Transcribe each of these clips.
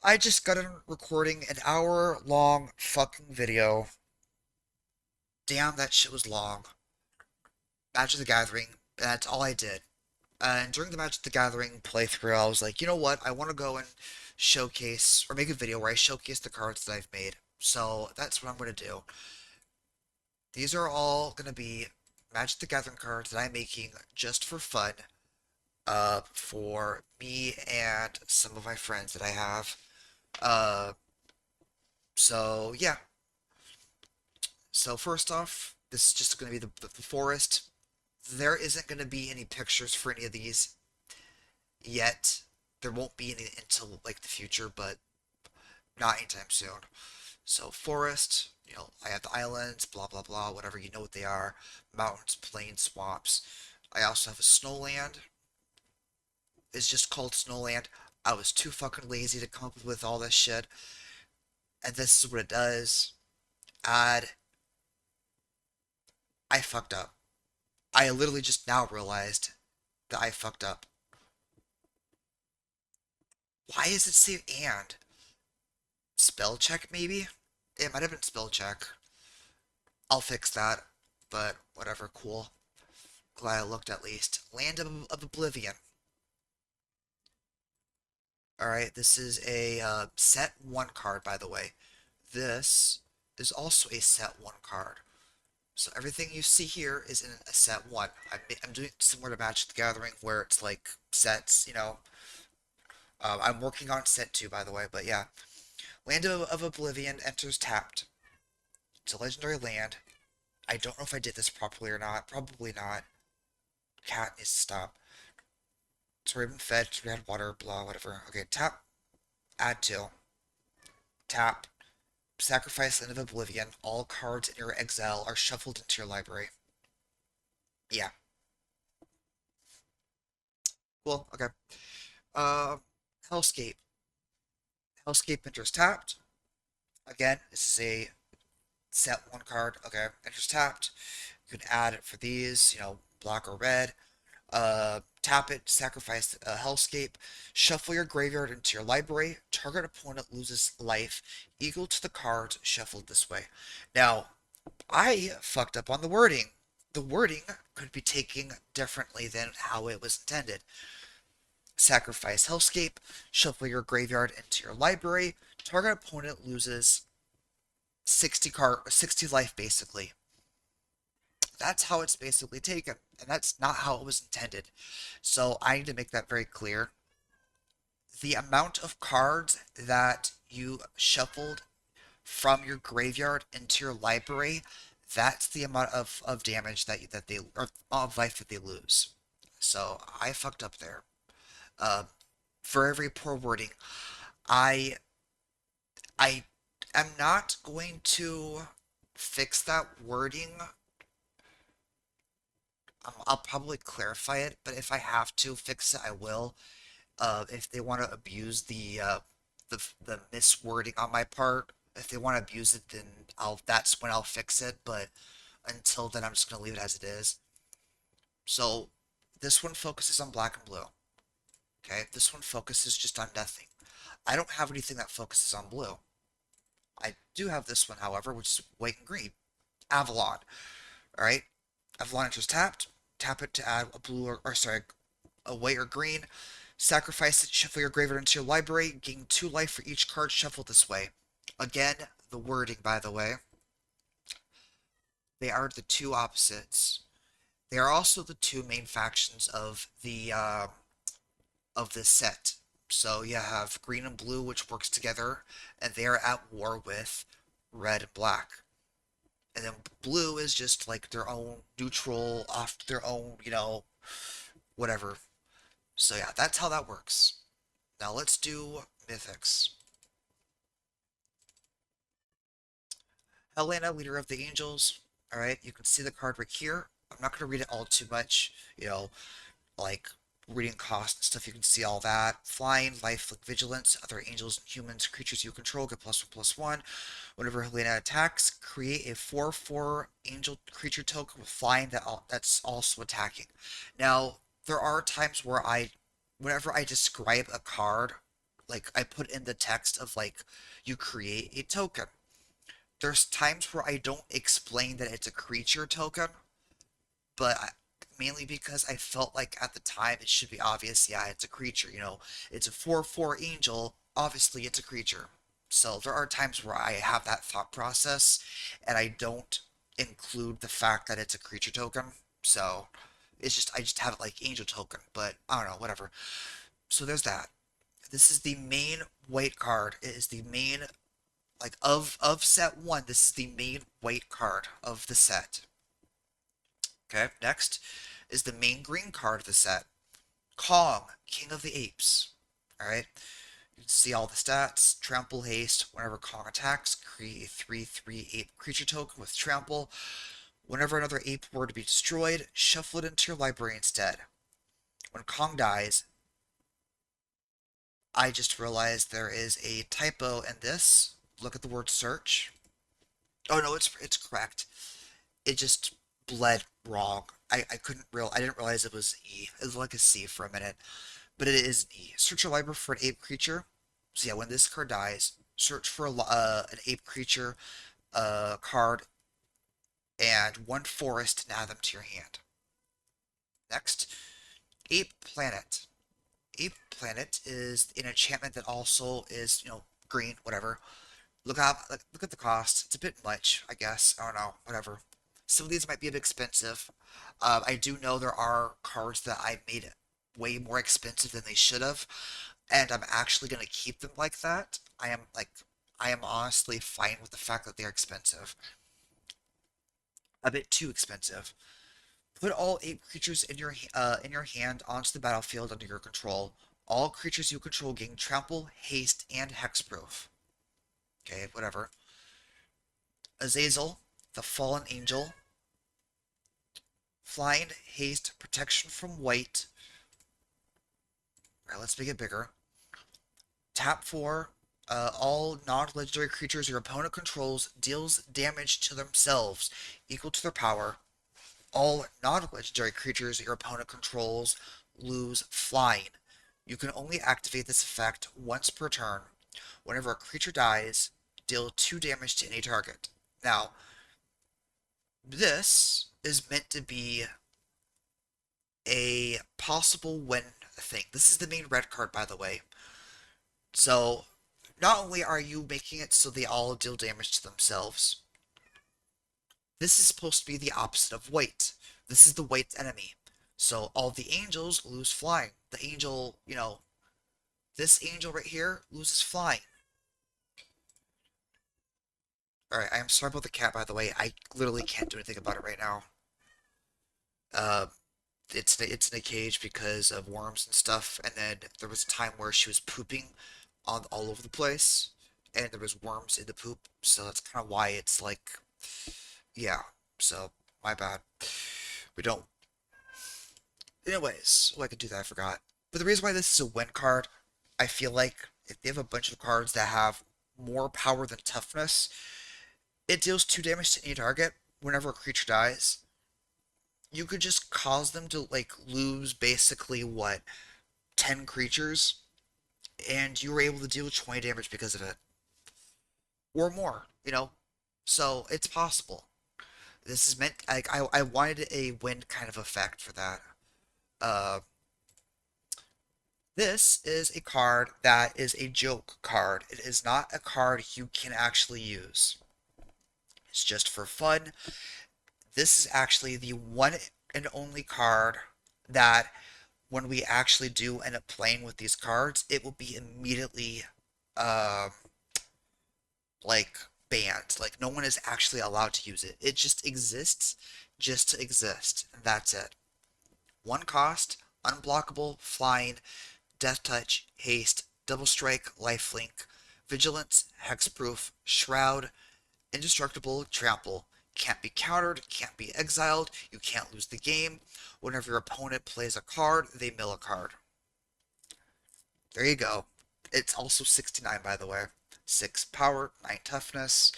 I just got done recording an hour-long fucking video. Damn, that shit was long. Magic the Gathering, that's all I did. And during the Magic the Gathering playthrough, I was like, you know what? I want to go and showcase, or make a video where I showcase the cards that I've made. So that's what I'm going to do. These are all going to be Magic the Gathering cards that I'm making just for fun, for me and some of my friends that I have. Uh, so yeah, So first off, this is just going to be the forest. There isn't going to be any pictures for any of these yet. There won't be any until like the future, but not anytime soon. So forest, I have the islands, blah blah blah, whatever, you know what they are. Mountains, plains, swamps. I also have a snowland. It's just called snowland. I was too fucking lazy to come up with all this shit. And this is what it does. Add. I fucked up. I literally just now realized that I fucked up. Why is it say and? Spell check, maybe? It might have been spell check. I'll fix that. But whatever, cool. Glad I looked at least. Land of Oblivion. Alright, this is a set 1 card, by the way. This is also a set 1 card. So everything you see here is in a set 1. I'm doing similar to Magic the Gathering, where it's like sets. I'm working on set 2, by the way, but yeah. Land of Oblivion enters tapped. It's a legendary land. I don't know if I did this properly or not. Probably not. Cat needs to stop. It's already been fed. It's already had water. Blah, whatever. Okay, tap. Add to. Tap. Sacrifice Land of Oblivion. All cards in your exile are shuffled into your library. Yeah. Cool. Okay. Uh, Hellscape. Hellscape enters tapped. Again, this is a set 1 card. Okay. Enters tapped. You can add it for these, black or red. Tap it, sacrifice a Hellscape, shuffle your graveyard into your library, target opponent loses life equal to the cards shuffled this way. Now, I fucked up on the wording. The wording could be taken differently than how it was intended. Sacrifice Hellscape, shuffle your graveyard into your library, target opponent loses 60 life basically. That's how it's basically taken, and that's not how it was intended. So I need to make that very clear. The amount of cards that you shuffled from your graveyard into your library, that's the amount of damage that they or of life that they lose. So I fucked up there. Uh, very poor wording. I I am not going to fix that wording. I'll probably clarify it, but if I have to fix it, I will. If they want to abuse the miswording on my part, if they want to abuse it, then that's when I'll fix it. But until then, I'm just gonna leave it as it is. So this one focuses on black and blue. Okay, this one focuses just on nothing. I don't have anything that focuses on blue. I do have this one, however, which is white and green. Avalon. All right, Avalon enters tapped. Tap it to add a blue or sorry, a white or green. Sacrifice it, shuffle your graveyard into your library, gain 2 life for each card shuffled this way. Again, the wording, by the way, they are the two opposites. They are also the two main factions of this set. So you have green and blue, which works together, and they are at war with red and black. And then blue is just like their own neutral, off their own, whatever. So yeah, that's how that works. Now let's do mythics. Helena, leader of the angels. All right, you can see the card right here. I'm not going to read it all too much, like reading cost and stuff. You can see all that. Flying, life, like vigilance, other angels and humans, creatures you control get +1/+1. Whenever Helena attacks, create a 4/4 angel creature token with flying that's also attacking. Now, there are times where whenever I describe a card, like I put in the text of like you create a token. There's times where I don't explain that it's a creature token, but mainly because I felt like at the time it should be obvious. Yeah, it's a creature. It's a 4/4 angel. Obviously, it's a creature. So there are times where I have that thought process, and I don't include the fact that it's a creature token. So it's just I just have it like angel token, but I don't know, whatever. So there's that. This is the main white card. It is the main like of set one. This is the main white card of the set. Okay, next is the main green card of the set. Kong, King of the Apes. Alright, you can see all the stats. Trample, haste. Whenever Kong attacks, create a 3/3 ape creature token with trample. Whenever another ape were to be destroyed, shuffle it into your library instead. When Kong dies, I just realized there is a typo in this. Look at the word search. Oh no, it's correct. It just bled wrong. I didn't realize it was E. It was like a C for a minute, but it is an E. Search your library for an ape creature. So yeah, when this card dies, search for an ape creature card and one forest and add them to your hand. Next, Ape Planet. Ape Planet is an enchantment that also is green, whatever. Look at the cost. It's a bit much, I guess. I don't know, whatever. Some of these might be a bit expensive. I do know there are cards that I made way more expensive than they should have, and I'm actually gonna keep them like that. I am honestly fine with the fact that they're expensive. A bit too expensive. Put all 8 creatures in your hand onto the battlefield under your control. All creatures you control gain trample, haste, and hexproof. Okay, whatever. Azazel, the fallen angel. Flying, haste, protection from white. Alright, let's make it bigger. Tap 4. All non-legendary creatures your opponent controls deals damage to themselves equal to their power. All non-legendary creatures your opponent controls lose flying. You can only activate this effect once per turn. Whenever a creature dies, deal 2 damage to any target. Now, this is meant to be a possible win thing. This is the main red card, by the way. So, not only are you making it so they all deal damage to themselves, this is supposed to be the opposite of white. This is the white enemy. So, all the angels lose flying. The angel, this angel right here loses flying. Alright, I am sorry about the cat, by the way. I literally can't do anything about it right now. Uh, it's in a cage because of worms and stuff, and then there was a time where she was pooping on all over the place, and there was worms in the poop, so that's kind of why it's like, yeah. So my bad. We don't. Anyways, I could do that. I forgot. But the reason why this is a win card, I feel like if they have a bunch of cards that have more power than toughness, it deals 2 damage to any target whenever a creature dies. You could just cause them to like lose basically what 10 creatures, and you were able to deal 20 damage because of it, or more. So it's possible. This is meant like I wanted a win kind of effect for that. Uh, this is a card that is a joke card. It is not a card you can actually use. It's just for fun. This is actually the one and only card that when we actually do end up playing with these cards, it will be immediately uh, like banned. Like no one is actually allowed to use it. It just exists just to exist, and that's it. One cost, unblockable, flying, death touch, haste, double strike, lifelink, vigilance, hexproof, shroud, indestructible, trample. Can't be countered, can't be exiled, you can't lose the game. Whenever your opponent plays a card, they mill a card. There you go. It's also 69, by the way. 6 power, 9 toughness.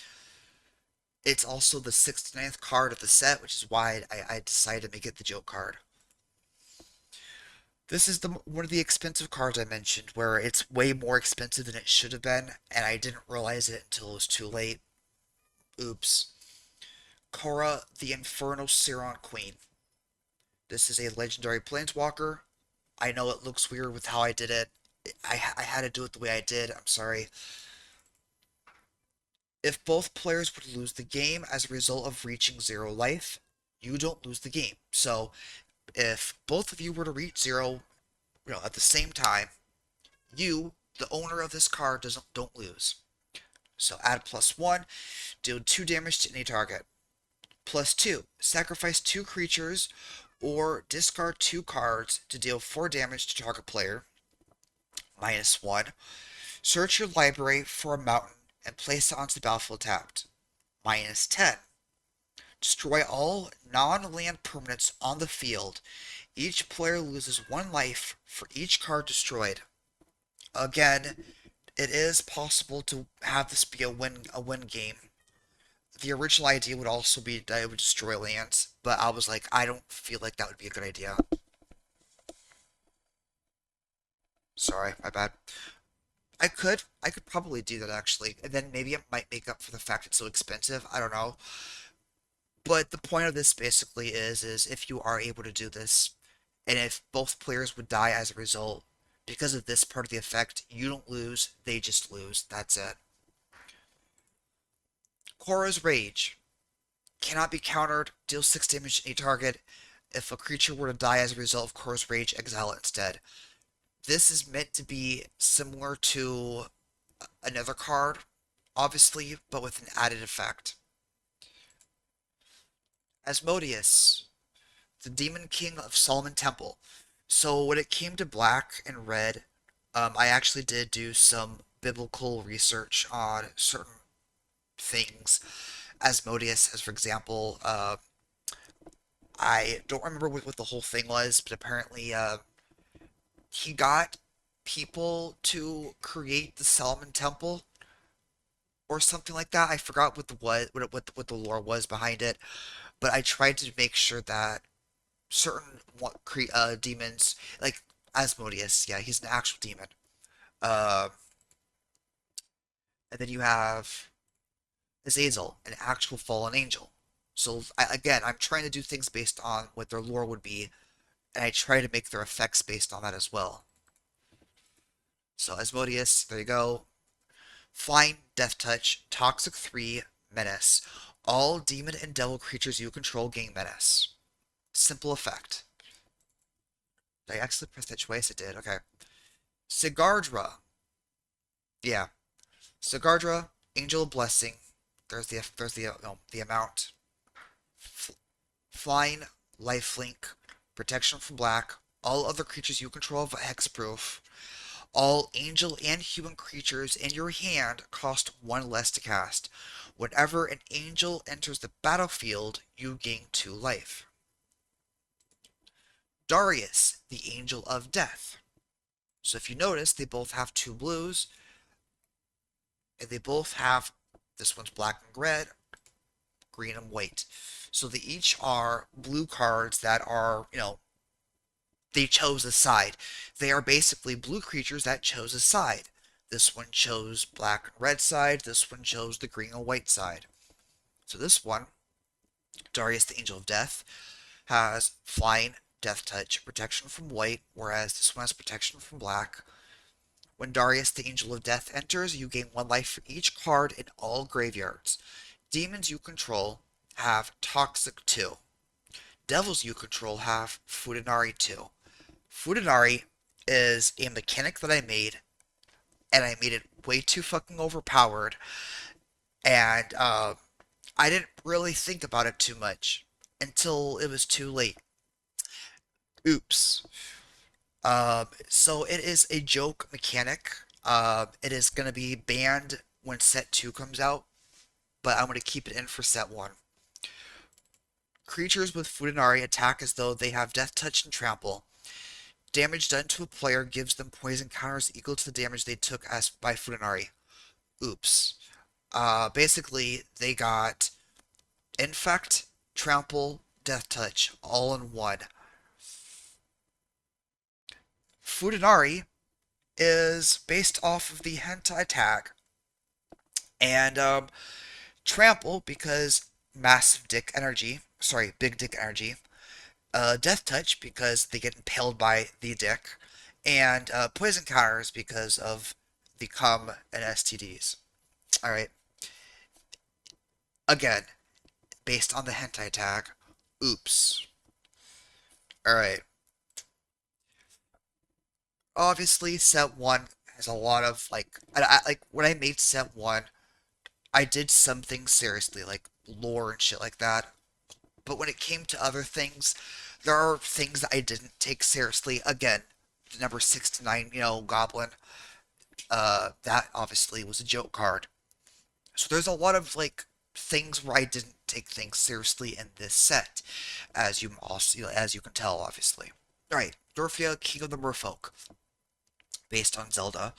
It's also the 69th card of the set, which is why I decided to make it the joke card. This is the one of the expensive cards I mentioned, where it's way more expensive than it should have been, and I didn't realize it until it was too late. Oops. Korra, the Infernal Siron Queen. This is a legendary planeswalker. I know it looks weird with how I did it. I had to do it the way I did. I'm sorry. If both players were to lose the game as a result of reaching zero life, you don't lose the game. So if both of you were to reach zero, at the same time, you, the owner of this card, don't lose. So add +1, deal 2 damage to any target. +2, sacrifice 2 creatures or discard 2 cards to deal 4 damage to target player. -1, search your library for a mountain and place it onto the battlefield tapped. -10, destroy all non-land permanents on the field. Each player loses 1 life for each card destroyed. Again, it is possible to have this be a win game. The original idea would also be that it would destroy lands, but I was like, I don't feel like that would be a good idea. Sorry, my bad. I could probably do that actually, and then maybe it might make up for the fact it's so expensive. I don't know. But the point of this basically is if you are able to do this, and if both players would die as a result, because of this part of the effect, you don't lose, they just lose. That's it. Korra's Rage cannot be countered, deal 6 damage to any target. If a creature were to die as a result of Korra's Rage, exile it instead. This is meant to be similar to another card, obviously, but with an added effect. Asmodeus, the Demon King of Solomon Temple. So when it came to black and red, I actually did do some biblical research on certain things. Asmodeus, as for example, I don't remember what the whole thing was, but apparently he got people to create the Solomon Temple or something like that. I forgot what the lore was behind it, but I tried to make sure that certain demons, like Asmodeus, yeah, he's an actual demon. Uh, and then you have Azazel, an actual fallen angel. So again, I'm trying to do things based on what their lore would be, and I try to make their effects based on that as well. So Asmodeus, there you go. Flying Death Touch, Toxic 3, Menace. All demon and devil creatures you control gain Menace. Simple effect. Did I actually press that twice? It did. Okay. Sigardra. Yeah. Sigardra, Angel of Blessing. There's the amount. Flying, Lifelink, Protection from Black. All other creatures you control have hexproof. All angel and human creatures in your hand cost 1 less to cast. Whenever an angel enters the battlefield, you gain 2 life. Darius, the Angel of Death. So if you notice, they both have 2 blues, and they both have, this one's black and red, green and white. So they each are blue cards that are, they chose a side. They are basically blue creatures that chose a side. This one chose black and red side. This one chose the green and white side. So this one, Darius the Angel of Death, has flying, death touch, protection from white, whereas this one has protection from black. When Darius the Angel of Death enters, you gain 1 life for each card in all graveyards. Demons you control have Toxic 2. Devils you control have Futanari 2. Futanari is a mechanic that I made, and I made it way too fucking overpowered, and I didn't really think about it too much until it was too late. Oops. So it is a joke mechanic. It is going to be banned when set 2 comes out, but I'm going to keep it in for set 1. Creatures with Futanari attack as though they have Death Touch and Trample. Damage done to a player gives them poison counters equal to the damage they took as by Futanari. Oops. Basically, they got Infect, Trample, Death Touch, all in one. Futanari is based off of the hentai tag, and Trample because massive dick energy, sorry, big dick energy. Death Touch because they get impaled by the dick, and Poison Counters because of the cum and STDs. All right, again, based on the hentai tag. Oops. All right. Obviously, set one has a lot of like when I made set one, I did some things seriously, like lore and shit like that. But when it came to other things, there are things that I didn't take seriously. Again, the number 69, Goblin. That obviously was a joke card. So there's a lot of like things where I didn't take things seriously in this set, as you can tell, obviously. All right, Dorfia, King of the Merfolk, based on Zelda.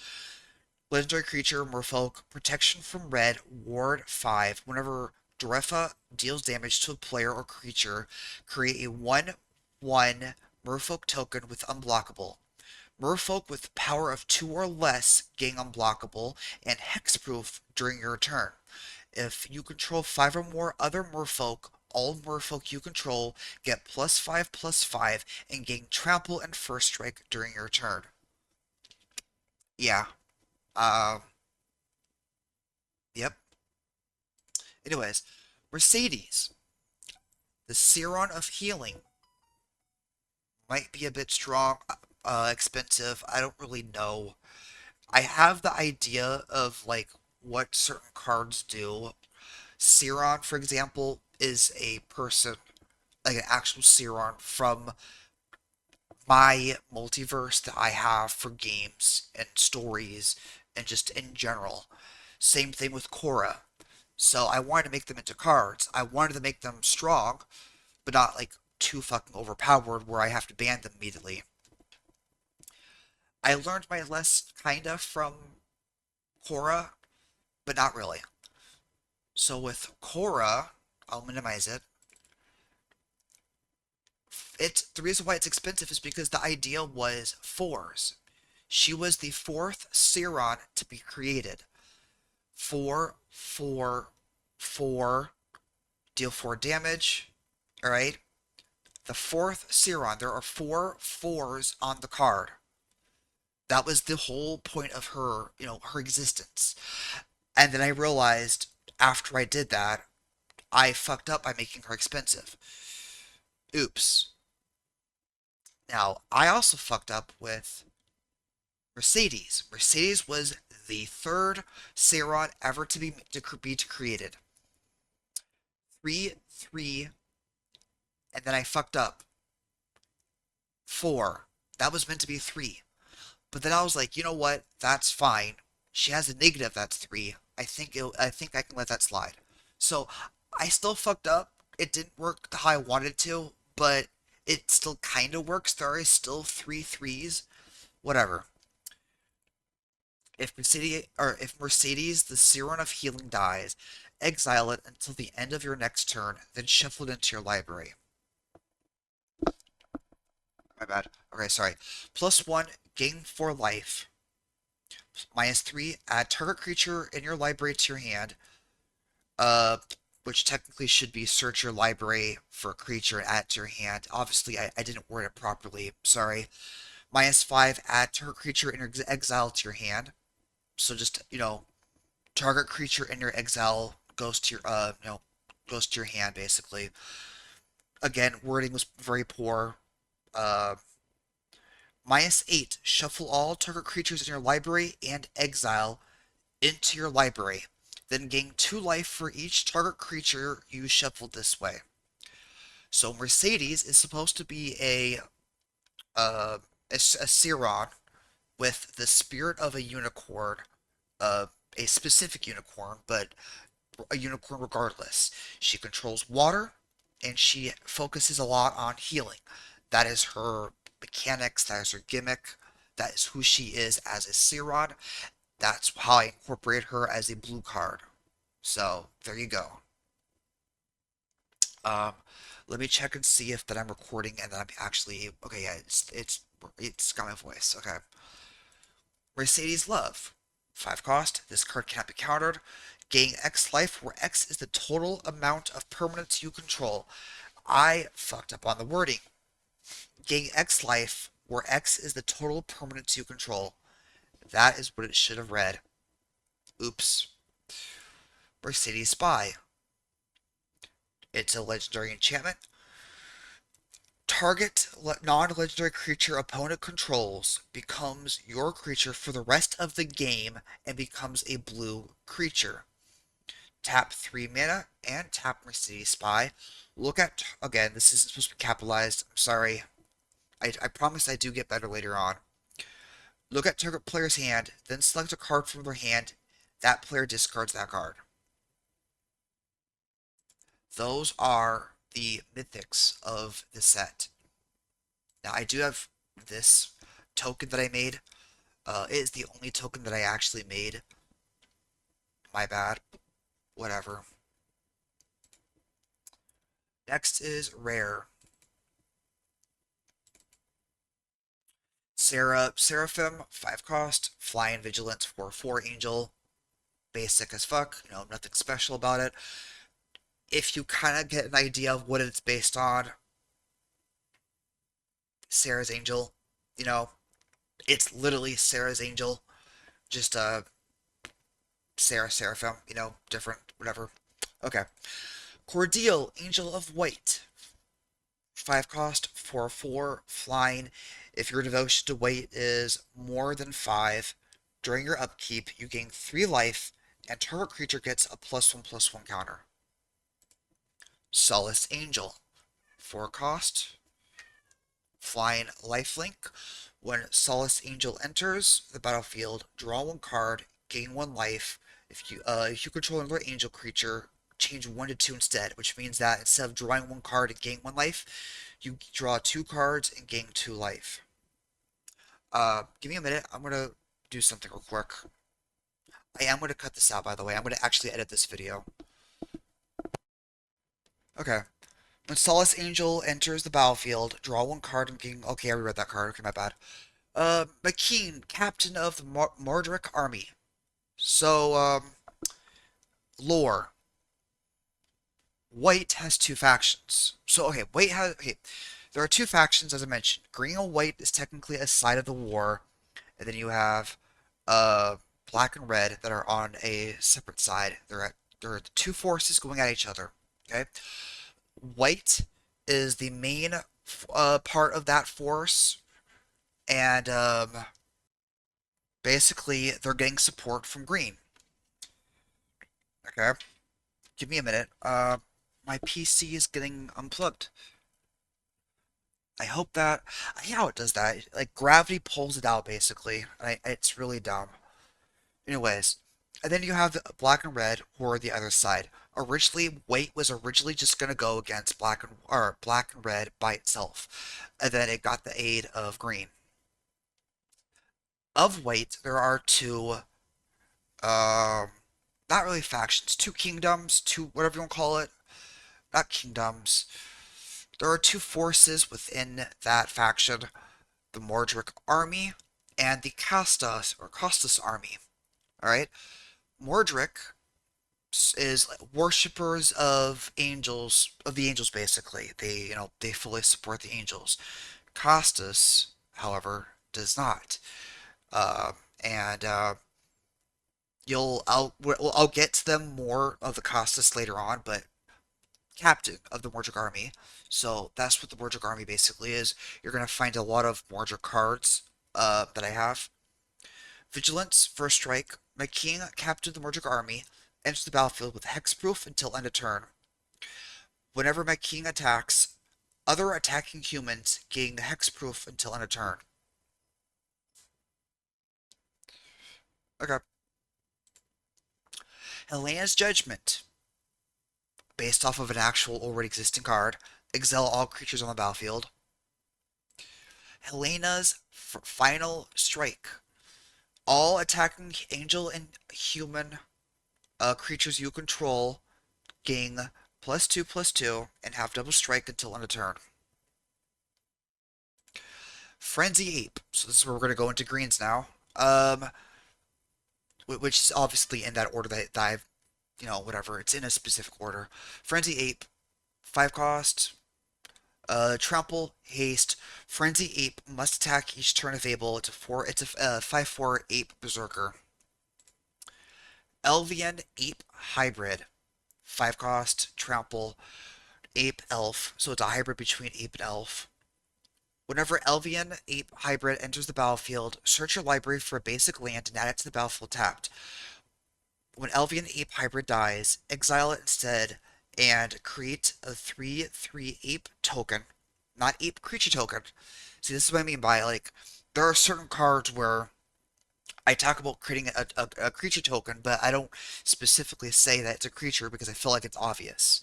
Legendary creature, Merfolk, protection from red, ward 5. Whenever Dorefa deals damage to a player or creature, create a 1/1 Merfolk token with unblockable. Merfolk with power of 2 or less gain unblockable and hexproof during your turn. If you control 5 or more other Merfolk, all Merfolk you control get +5/+5 and gain trample and first strike during your turn. Yeah. Um. Yep. Anyways, Mercedes, the Seron of Healing, might be a bit strong, expensive. I don't really know. I have the idea of like what certain cards do. Seron, for example, is a person, like an actual Seron from my multiverse that I have for games and stories and just in general. Same thing with Korra. So I wanted to make them into cards. I wanted to make them strong, but not like too fucking overpowered where I have to ban them immediately. I learned my lesson kinda from Korra, but not really. So with Korra, I'll minimize it. It's the reason why it's expensive is because the idea was fours. She was the fourth Seron to be created. Four, four, four, deal 4 damage. Alright? The fourth Seron. There are 4 4s on the card. That was the whole point of her, her existence. And then I realized after I did that, I fucked up by making her expensive. Oops. Now, I also fucked up with Mercedes. Mercedes was the third Seiron ever to be created. 3/3, and then I fucked up. 4. That was meant to be 3. But then I was like, you know what? That's fine. She has a negative that's 3. I think I can let that slide. So I still fucked up. It didn't work how I wanted to, but it still kind of works. There are still 3/3s. Whatever. If Mercedes, the Serum of Healing dies, exile it until the end of your next turn, then shuffle it into your library. My bad. Okay, sorry. +1, gain 4 life. -3, add target creature in your library to your hand. Uh, which technically should be search your library for a creature and add it to your hand. Obviously, I didn't word it properly. Sorry. -5, add target creature in your exile to your hand. So just, target creature in your exile goes to your hand basically. Again, wording was very poor. Uh, -8, shuffle all target creatures in your library and exile into your library. Then gain 2 life for each target creature you shuffled this way. So Mercedes is supposed to be a Siron with the spirit of a unicorn, uh, a specific unicorn, but a unicorn regardless. She controls water, and she focuses a lot on healing. That is her mechanics, that is her gimmick, that is who she is as a Siron. That's how I incorporate her as a blue card. So, there you go. Um, Let me check and see if that I'm recording and that I'm actually okay. Yeah, it's It's got my voice. Okay. Mercedes Love. 5 cost. This card cannot be countered. Gain X life, where X is the total amount of permanents you control. I fucked up on the wording. Gain X life, where X is the total permanents you control. That is what it should have read. Oops. Mercedes Spy. It's a legendary enchantment. Target non-legendary creature opponent controls becomes your creature for the rest of the game and becomes a blue creature. Tap 3 mana and tap Mercedes Spy. Look at, again, this isn't supposed to be capitalized. I'm sorry. I promise I do get better later on. Look at target player's hand, then select a card from their hand. That player discards that card. Those are the mythics of the set. Now, I do have this token that I made. It is the only token that I actually made. My bad. Whatever. Next is rare. Seraphim, 5 cost, Flying Vigilance for 4 Angel. Basic as fuck, nothing special about it. If you kind of get an idea of what it's based on, Sarah's Angel, you know, it's literally Sarah's Angel, just Seraphim, different, whatever. Okay. Cordial, Angel of White. 5 cost, 4/4, flying. If your devotion to White is more than 5, during your upkeep, you gain 3 life, and target creature gets a +1/+1 counter. Solace Angel. 4 cost, flying lifelink. When Solace Angel enters the battlefield, draw 1 card, gain 1 life. If you control another angel creature, change 1 to 2 instead, which means that instead of drawing 1 card and gain 1 life, you draw 2 cards and gain 2 life. Give me a minute. I'm gonna do something real quick. I am gonna cut this out, by the way. I'm gonna actually edit this video. Okay. When Solace Angel enters the battlefield, draw 1 card and gain. Okay, I reread that card. Okay, my bad. McKean, captain of the Mordric army. So, lore. White has 2 factions. So, okay, there are 2 factions, as I mentioned. Green and white is technically a side of the war, and then you have black and red that are on a separate side. There are the 2 forces going at each other. Okay, white is the main part of that force, and basically they're getting support from green. Okay, give me a minute. My PC is getting unplugged. I hope that. You know how it does that. Like, gravity pulls it out, basically. It's really dumb. Anyways, and then you have the black and red, who are the other side. Originally, white was originally just gonna go against black and red by itself, and then it got the aid of green. Of white, there are 2, not really factions, 2 kingdoms, 2 whatever you want to call it. Not kingdoms. There are 2 forces within that faction: the Mordric army and the Costas army. All right, Mordric is worshippers of the angels. Basically, they fully support the angels. Costas, however, does not. And I'll get to them more of the Costas later on, but captain of the Mordric army. So that's what the Mordric army basically is. You're gonna find a lot of Mordric cards that I have. Vigilance, first strike. My king, captain of the Mordric army, enters the battlefield with hexproof until end of turn. Whenever my king attacks, other attacking humans gain the hexproof until end of turn. Okay. Helena's Judgment. Based off of an actual already existing card. Exile all creatures on the battlefield. Helena's Final Strike. All attacking angel and human creatures you control gain +2/+2 and have double strike until end of turn. Frenzy Ape. So this is where we're gonna go into greens now. Um, which is obviously in that order that I've, whatever. It's in a specific order. Frenzy Ape, 5 cost. Trample, haste. Frenzy Ape must attack each turn if able. It's a 5/4 Ape Berserker. Elvian Ape Hybrid, 5 cost. Trample, Ape Elf. So it's a hybrid between Ape and Elf. Whenever Elvian Ape Hybrid enters the battlefield, search your library for a basic land and add it to the battlefield tapped. When Elvian Ape Hybrid dies, exile it instead and create a 3/3 Ape token, not Ape creature token. See, this is what I mean by, like, there are certain cards where I talk about creating a creature token, but I don't specifically say that it's a creature because I feel like it's obvious.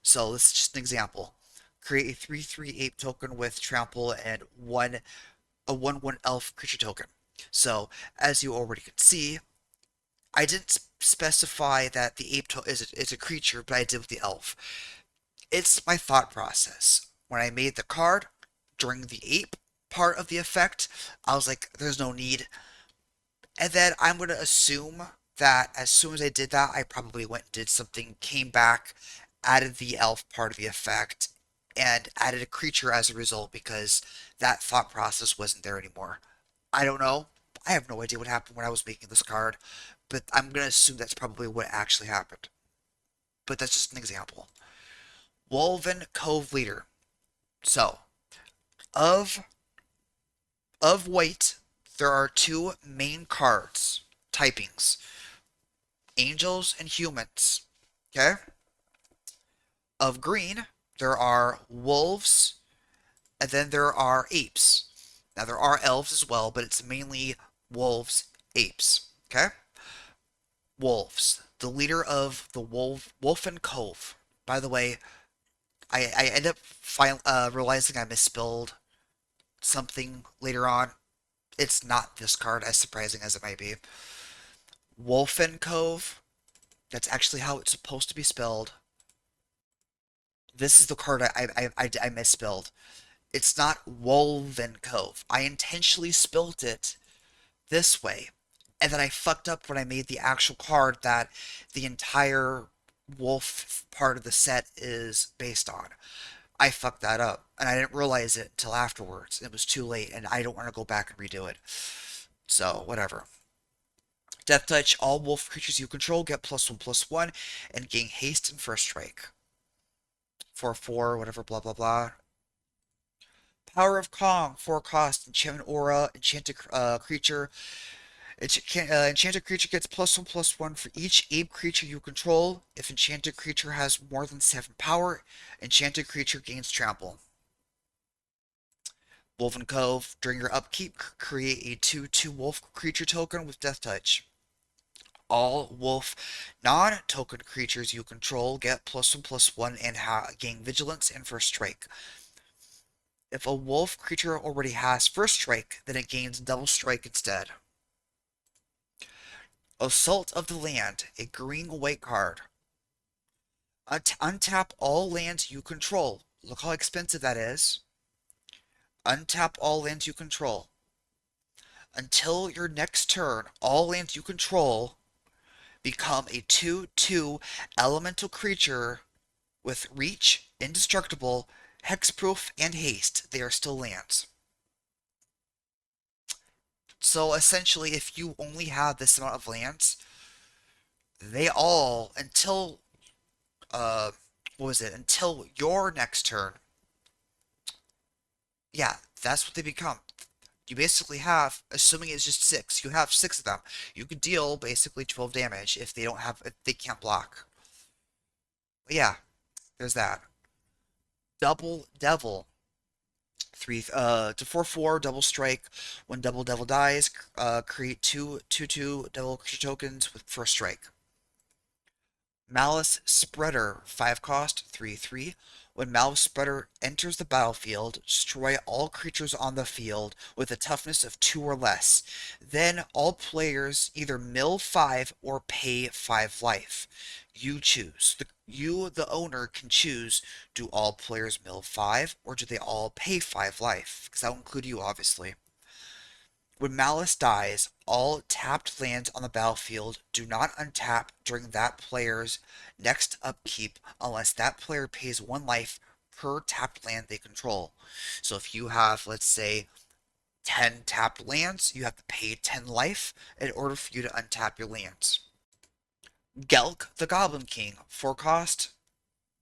So this is just an example. Create a 3/3 Ape token with trample and a 1/1 elf creature token. So, as you already could see, I didn't specify that the ape is a creature, but I did with the elf. It's my thought process. When I made the card, during the ape part of the effect, I was like, there's no need. And then I'm going to assume that as soon as I did that, I probably went and did something, came back, added the elf part of the effect, and added a creature as a result because that thought process wasn't there anymore. I don't know. I have no idea what happened when I was making this card, but I'm going to assume that's probably what actually happened. But that's just an example. Woven Cove Leader. So, of white, there are two main cards, typings, angels and humans. Okay? Of green, there are wolves, and then there are apes. Now, there are elves as well, but it's mainly wolves, apes. Okay? Wolves. The leader of the Wolfen Cove. By the way, I end up realizing I misspelled something later on. It's not this card, as surprising as it might be. Wolfen Cove. That's actually how it's supposed to be spelled. This is the card I misspelled. It's not Wolven Cove. I intentionally spelled it this way. And then I fucked up when I made the actual card that the entire wolf part of the set is based on. I fucked that up, and I didn't realize it until afterwards. It was too late, and I don't want to go back and redo it. So, whatever. Death Touch, all wolf creatures you control get +1/+1 and gain haste and first strike. 4/4, whatever, blah blah blah. Power of Kong, 4 cost, enchantment aura, enchanted creature. Enchanted creature gets +1/+1 for each ape creature you control. If enchanted creature has more than 7 power, enchanted creature gains trample. Wolven Cove, during your upkeep, create a 2/2 wolf creature token with Death Touch. All wolf non-token creatures you control get +1/+1 and gain vigilance and first strike. If a wolf creature already has first strike, then it gains double strike instead. Assault of the Land, a green-white card. Untap all lands you control. Look how expensive that is. Untap all lands you control. Until your next turn, all lands you control become a 2/2 elemental creature with reach, indestructible, hexproof, and haste. They are still lands. So essentially, if you only have this amount of lands, they all, until, what was it? Until your next turn, yeah, that's what they become. You basically have, assuming it's just 6, you have 6 of them. You could deal basically 12 damage if they can't block. But yeah, there's that. Double Devil. 4/4 double strike. When Double Devil dies, create 2/2 double creature tokens with first strike. Malice Spreader, 5 cost, 3/3. When Malice Spreader enters the battlefield, destroy all creatures on the field with a toughness of 2 or less. Then all players either mill 5 or pay 5 life. You choose. You, the owner, can choose, do all players mill 5 or do they all pay 5 life? Because that will include you, obviously. When Malice dies, all tapped lands on the battlefield do not untap during that player's next upkeep unless that player pays 1 life per tapped land they control. So if you have, let's say, 10 tapped lands, you have to pay 10 life in order for you to untap your lands. Gelk the Goblin King, 4 cost,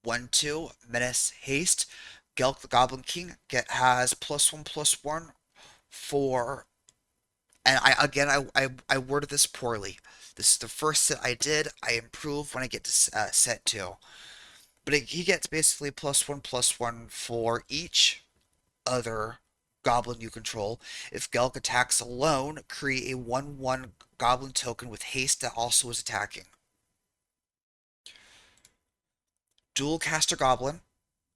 1/2, Menace Haste. Gelk the Goblin King has +1/+1 for, and I worded this poorly. This is the first set I did. I improve when I get to set 2. But he gets basically +1/+1 for each other goblin you control. If Gelk attacks alone, create a 1/1 goblin token with haste that also is attacking. Dual Caster Goblin,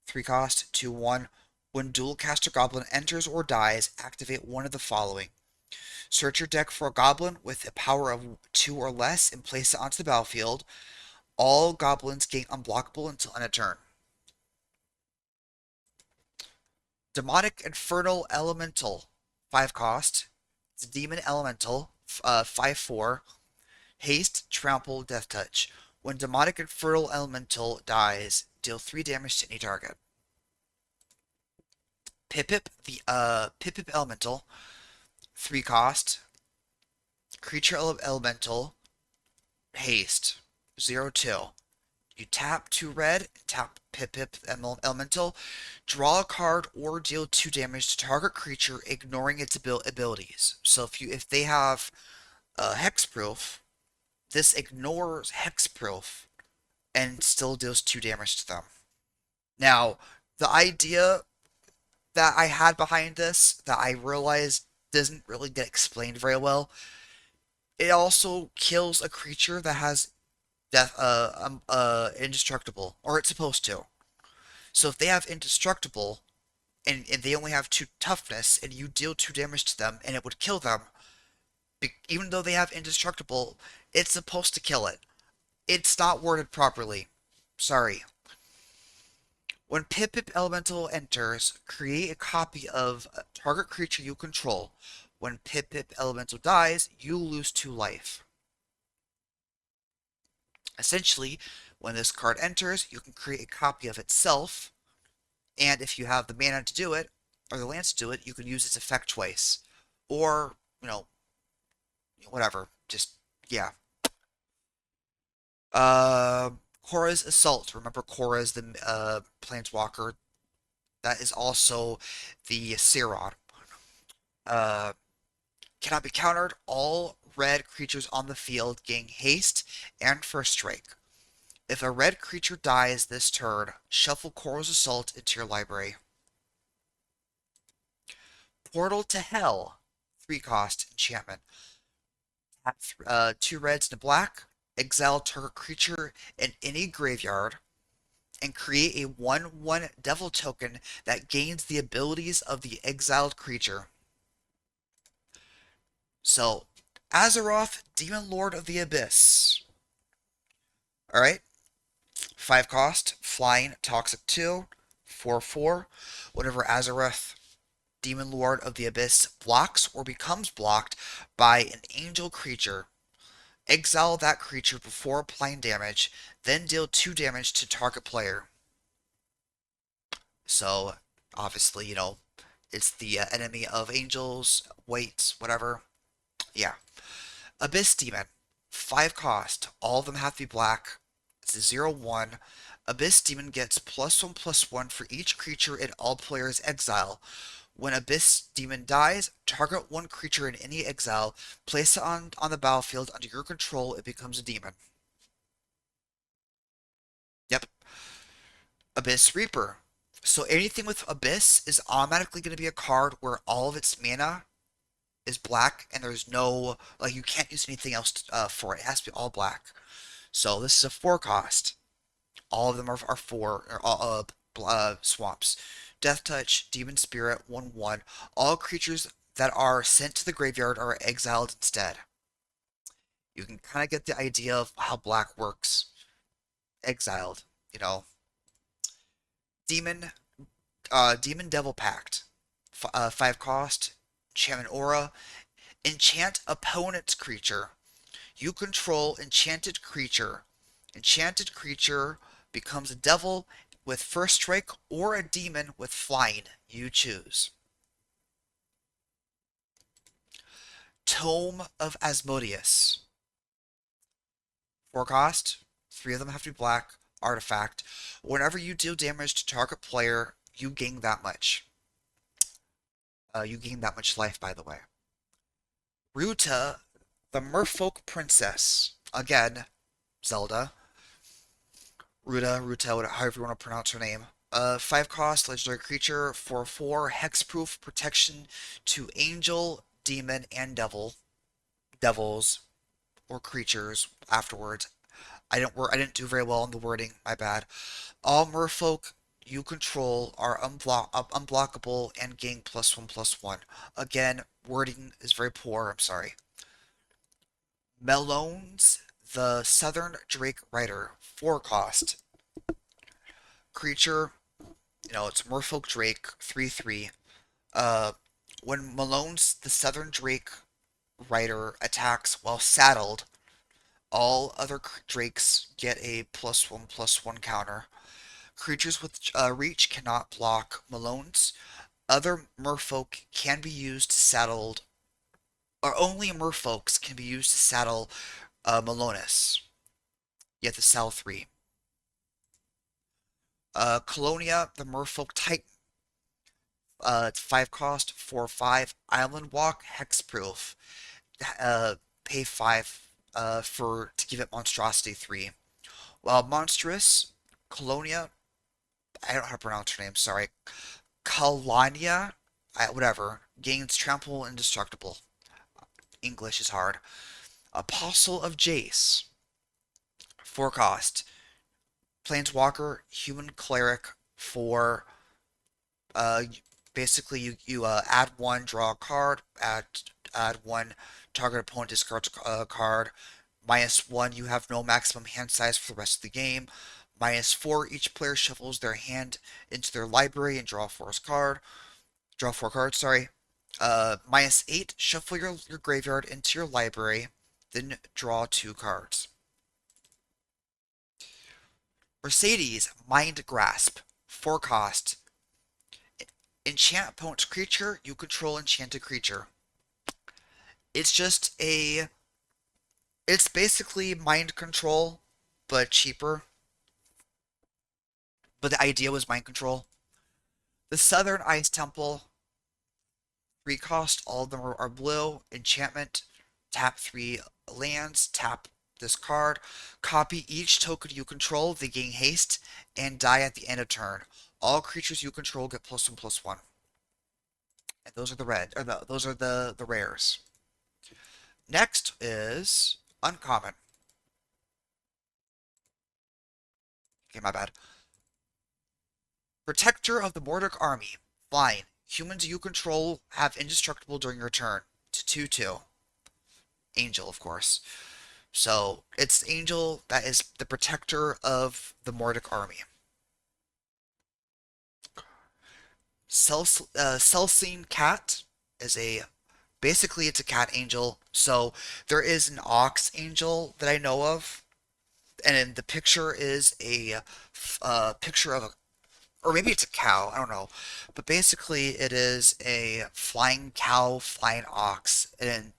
3 cost, 2/1. When Dual Caster Goblin enters or dies, activate one of the following. Search your deck for a goblin with a power of 2 or less and place it onto the battlefield. All goblins gain unblockable until end of turn. Demonic Infernal Elemental, 5 cost. It's a demon elemental, 5/4. Haste, Trample, Death Touch. When Demonic Infernal Elemental dies, deal 3 damage to any target. Pipip, the Pipip Elemental, 3 cost. Creature Elemental, Haste, 0/2. You tap 2 red, tap Pipip Elemental, draw a card or deal 2 damage to target creature, ignoring its abilities. So if they have Hexproof, this ignores Hexproof and still deals 2 damage to them. Now, the idea that I had behind this that I realized doesn't really get explained very well. It also kills a creature that has death indestructible, or it's supposed to. So if they have indestructible and they only have 2 toughness and you deal 2 damage to them and it would kill them, even though they have indestructible, it's supposed to kill it. It's not worded properly. Sorry. When Pip Elemental enters, create a copy of a target creature you control. When Pip Elemental dies, you lose 2 life. Essentially, when this card enters, you can create a copy of itself, and if you have the mana to do it, or the lands to do it, you can use its effect twice. Or, whatever. Just, yeah. Korra's Assault. Remember Korra is the Planeswalker. That is also the Sirod. Uh, Cannot be countered. All red creatures on the field gain haste and first strike. If a red creature dies this turn, shuffle Korra's Assault into your library. Portal to Hell, 3 cost enchantment. Tap 2 reds and a black. Exile target creature in any graveyard and create a 1/1 devil token that gains the abilities of the exiled creature. So, Azeroth, Demon Lord of the Abyss. Alright, 5 cost, flying, toxic 2, 4/4. Whenever Azeroth, Demon Lord of the Abyss, blocks or becomes blocked by an angel creature, exile that creature before applying damage, then deal 2 damage to target player. So, obviously, it's the enemy of angels, weights, whatever. Yeah. Abyss Demon, 5 cost. All of them have to be black. It's a 0/1. Abyss Demon gets +1/+1 for each creature in all players' exile. When Abyss Demon dies, target 1 creature in any exile, place it on the battlefield under your control, it becomes a demon. Yep. Abyss Reaper. So anything with Abyss is automatically going to be a card where all of its mana is black and there's no, like, you can't use anything else for it. It has to be all black. So this is a 4 cost. All of them are 4 swamps. Death Touch, Demon Spirit, 1/1. All creatures that are sent to the graveyard are exiled instead. You can kind of get the idea of how black works. Exiled. you know, Demon, Demon Devil Pact, 5 cost, enchantment aura, enchant opponent's creature. You control enchanted creature. Enchanted creature becomes a devil with first strike or a demon with flying. You choose. Tome of Asmodeus. 4 cost. 3 of them have to be black. Artifact. Whenever you deal damage to target player, you gain that much. You gain that much life, by the way. Ruta, the Merfolk Princess. Again, Zelda. Ruta, however you want to pronounce her name. 5 cost, legendary creature, 4/4, hexproof, protection to angel, demon, and devils, or creatures afterwards. I didn't do very well on the wording, my bad. All merfolk you control are unblockable and gain +1/+1. Again, wording is very poor, I'm sorry. Melones, the Southern Drake Rider, 4 cost. Creature, it's Merfolk Drake, 3/3. Uh, when Malone's the Southern Drake Rider attacks while saddled, all other drakes get a +1/+1 counter. Creatures with reach cannot block Malone's. Other merfolk can be used to saddle, or only merfolks can be used to saddle Malonis. You have to sell 3. Colonia, the merfolk Titan. It's 5 cost, 4/5. Island Walk, hexproof. Pay 5 for to give it monstrosity 3. While monstrous, Colonia, I don't know how to pronounce her name, sorry. Kalania, whatever, gains trample indestructible. English is hard. Apostle of Jace, 4 cost. Planeswalker, human cleric for uh basically you add 1, draw a card, add 1, target opponent discards a card. -1, you have no maximum hand size for the rest of the game. -4, each player shuffles their hand into their library and draw 4 cards, sorry. -8, shuffle your graveyard into your library, then draw 2 cards. Mercedes, Mind Grasp, 4 cost. Enchant opponent's creature, you control enchanted creature. It's just it's basically mind control, but cheaper. But the idea was mind control. The Southern Ice Temple, 3 cost, all of them are blue. Enchantment, tap 3 lands, tap this card. Copy each token you control, they gain haste, and die at the end of turn. All creatures you control get +1/+1. And those are the red, or those are the rares. Next is uncommon. Okay, my bad. Protector of the Mordic Army. Flying. Humans you control have indestructible during your turn. To 2/2. Angel, of course. So it's Angel that is the protector of the Mordic Army. Celcine Cat is basically it's a cat angel. So there is an ox angel that I know of, and the picture is a picture of a, or maybe it's a cow, I don't know. But basically it is a flying cow, flying ox, and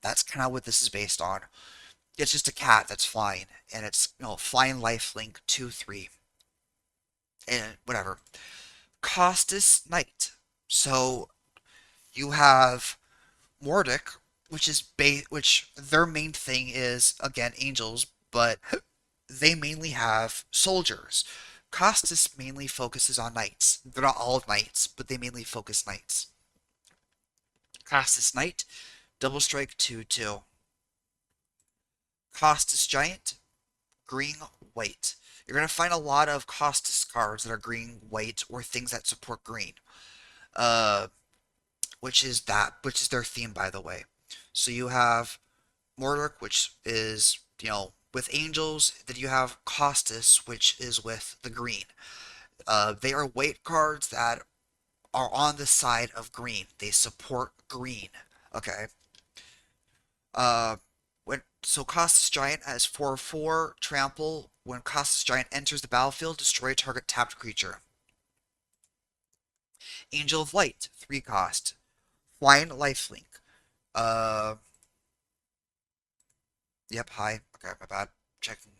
that's kind of what this is based on. It's just a cat that's flying, and it's flying lifelink 2/3, and whatever. Costas Knight. So you have Mordic, which their main thing is again angels, but they mainly have soldiers. Costas mainly focuses on knights. They're not all knights, but they mainly focus knights. Costas Knight, double strike 2/2. Costas Giant, green white. You're gonna find a lot of Costas cards that are green white or things that support green. Uh, which is their theme, by the way. So you have Mordor, which is With angels, then you have Costas, which is with the green. They are white cards that are on the side of green. They support green. Okay. Uh, Costas Giant has 4/4 trample. When Costas Giant enters the battlefield, destroy target tapped creature. Angel of Light, 3 cost. Flying lifelink. Uh, yep, hi. Okay, my bad. Checking.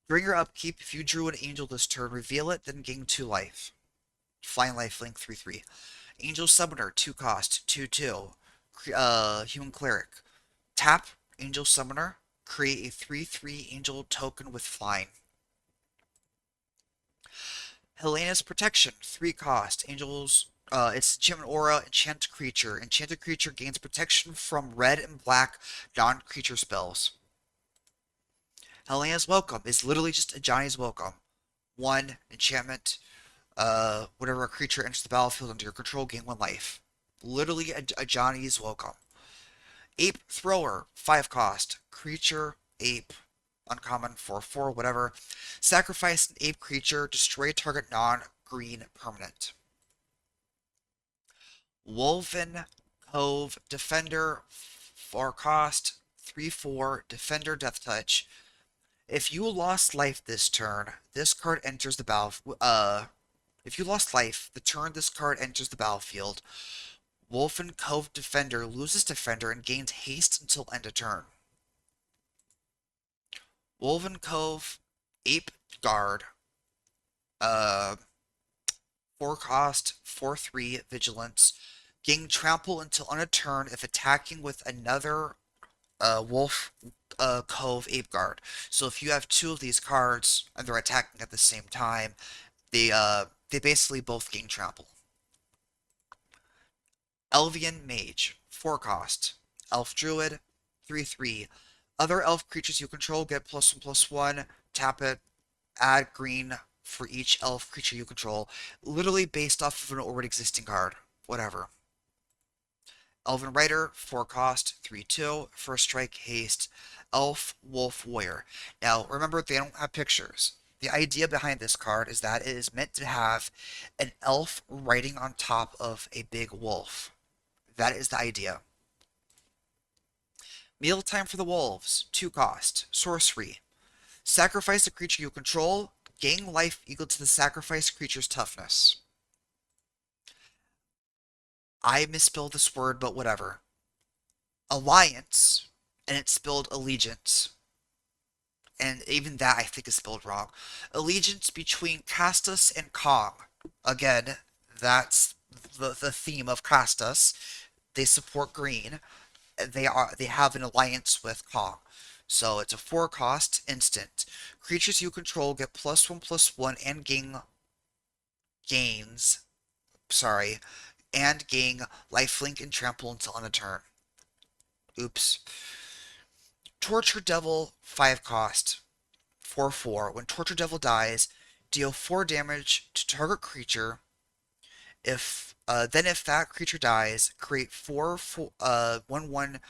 During your upkeep, if you drew an angel this turn, reveal it, then gain 2 life. Flying lifelink, 3/3. Angel Summoner, 2 cost, 2/2. Human Cleric. Tap Angel Summoner, create a 3/3 angel token with flying. Helena's Protection, 3 cost. Angels, it's enchantment aura, enchanted creature. Enchanted creature gains protection from red and black non-creature spells. Helena's Welcome is literally just a Johnny's Welcome. 1 enchantment, whenever a creature enters the battlefield under your control, gain 1 life. Literally a Johnny's Welcome. Ape Thrower, 5 cost. Creature, ape, uncommon, 4/4, whatever. Sacrifice an ape creature, destroy a target non-green permanent. Woven Cove Defender, 4 cost, 3/4, Defender, Death Touch. If you lost life this turn, this card enters the battle. If you lost life, the turn this card enters the battlefield, Woven Cove Defender loses Defender and gains haste until end of turn. Woven Cove Ape Guard, uh, 4 cost, 4/3 Vigilance. Gain Trample until end of turn if attacking with another Wolf Cove Ape Guard. So if you have 2 of these cards and they're attacking at the same time, they basically both gain Trample. Elvian Mage, 4 cost. Elf Druid, 3/3. Other elf creatures you control get +1/+1. Tap it, add green for each elf creature you control. Literally based off of an already existing card. Whatever. Elven Rider, 4 cost, 3/2. First strike, haste. Elf Wolf Warrior. Now, remember, they don't have pictures. The idea behind this card is that it is meant to have an elf riding on top of a big wolf. That is the idea. Mealtime for the Wolves, 2 cost. Sorcery. Sacrifice a creature you control. Gain life equal to the sacrificed creature's toughness. I misspelled this word, but whatever. Alliance, and it's spelled allegiance. And even that I think is spelled wrong. Allegiance between Castus and Kong. Again, that's the theme of Castus. They support green. They have an alliance with Kong. So it's a 4 cost instant. Creatures you control get +1/+1 and gains. Sorry, and gain lifelink and trample until on a turn. Oops. Torture Devil, 5 cost. 4/4. When Torture Devil dies, deal 4 damage to target creature. If that creature dies, create 1/1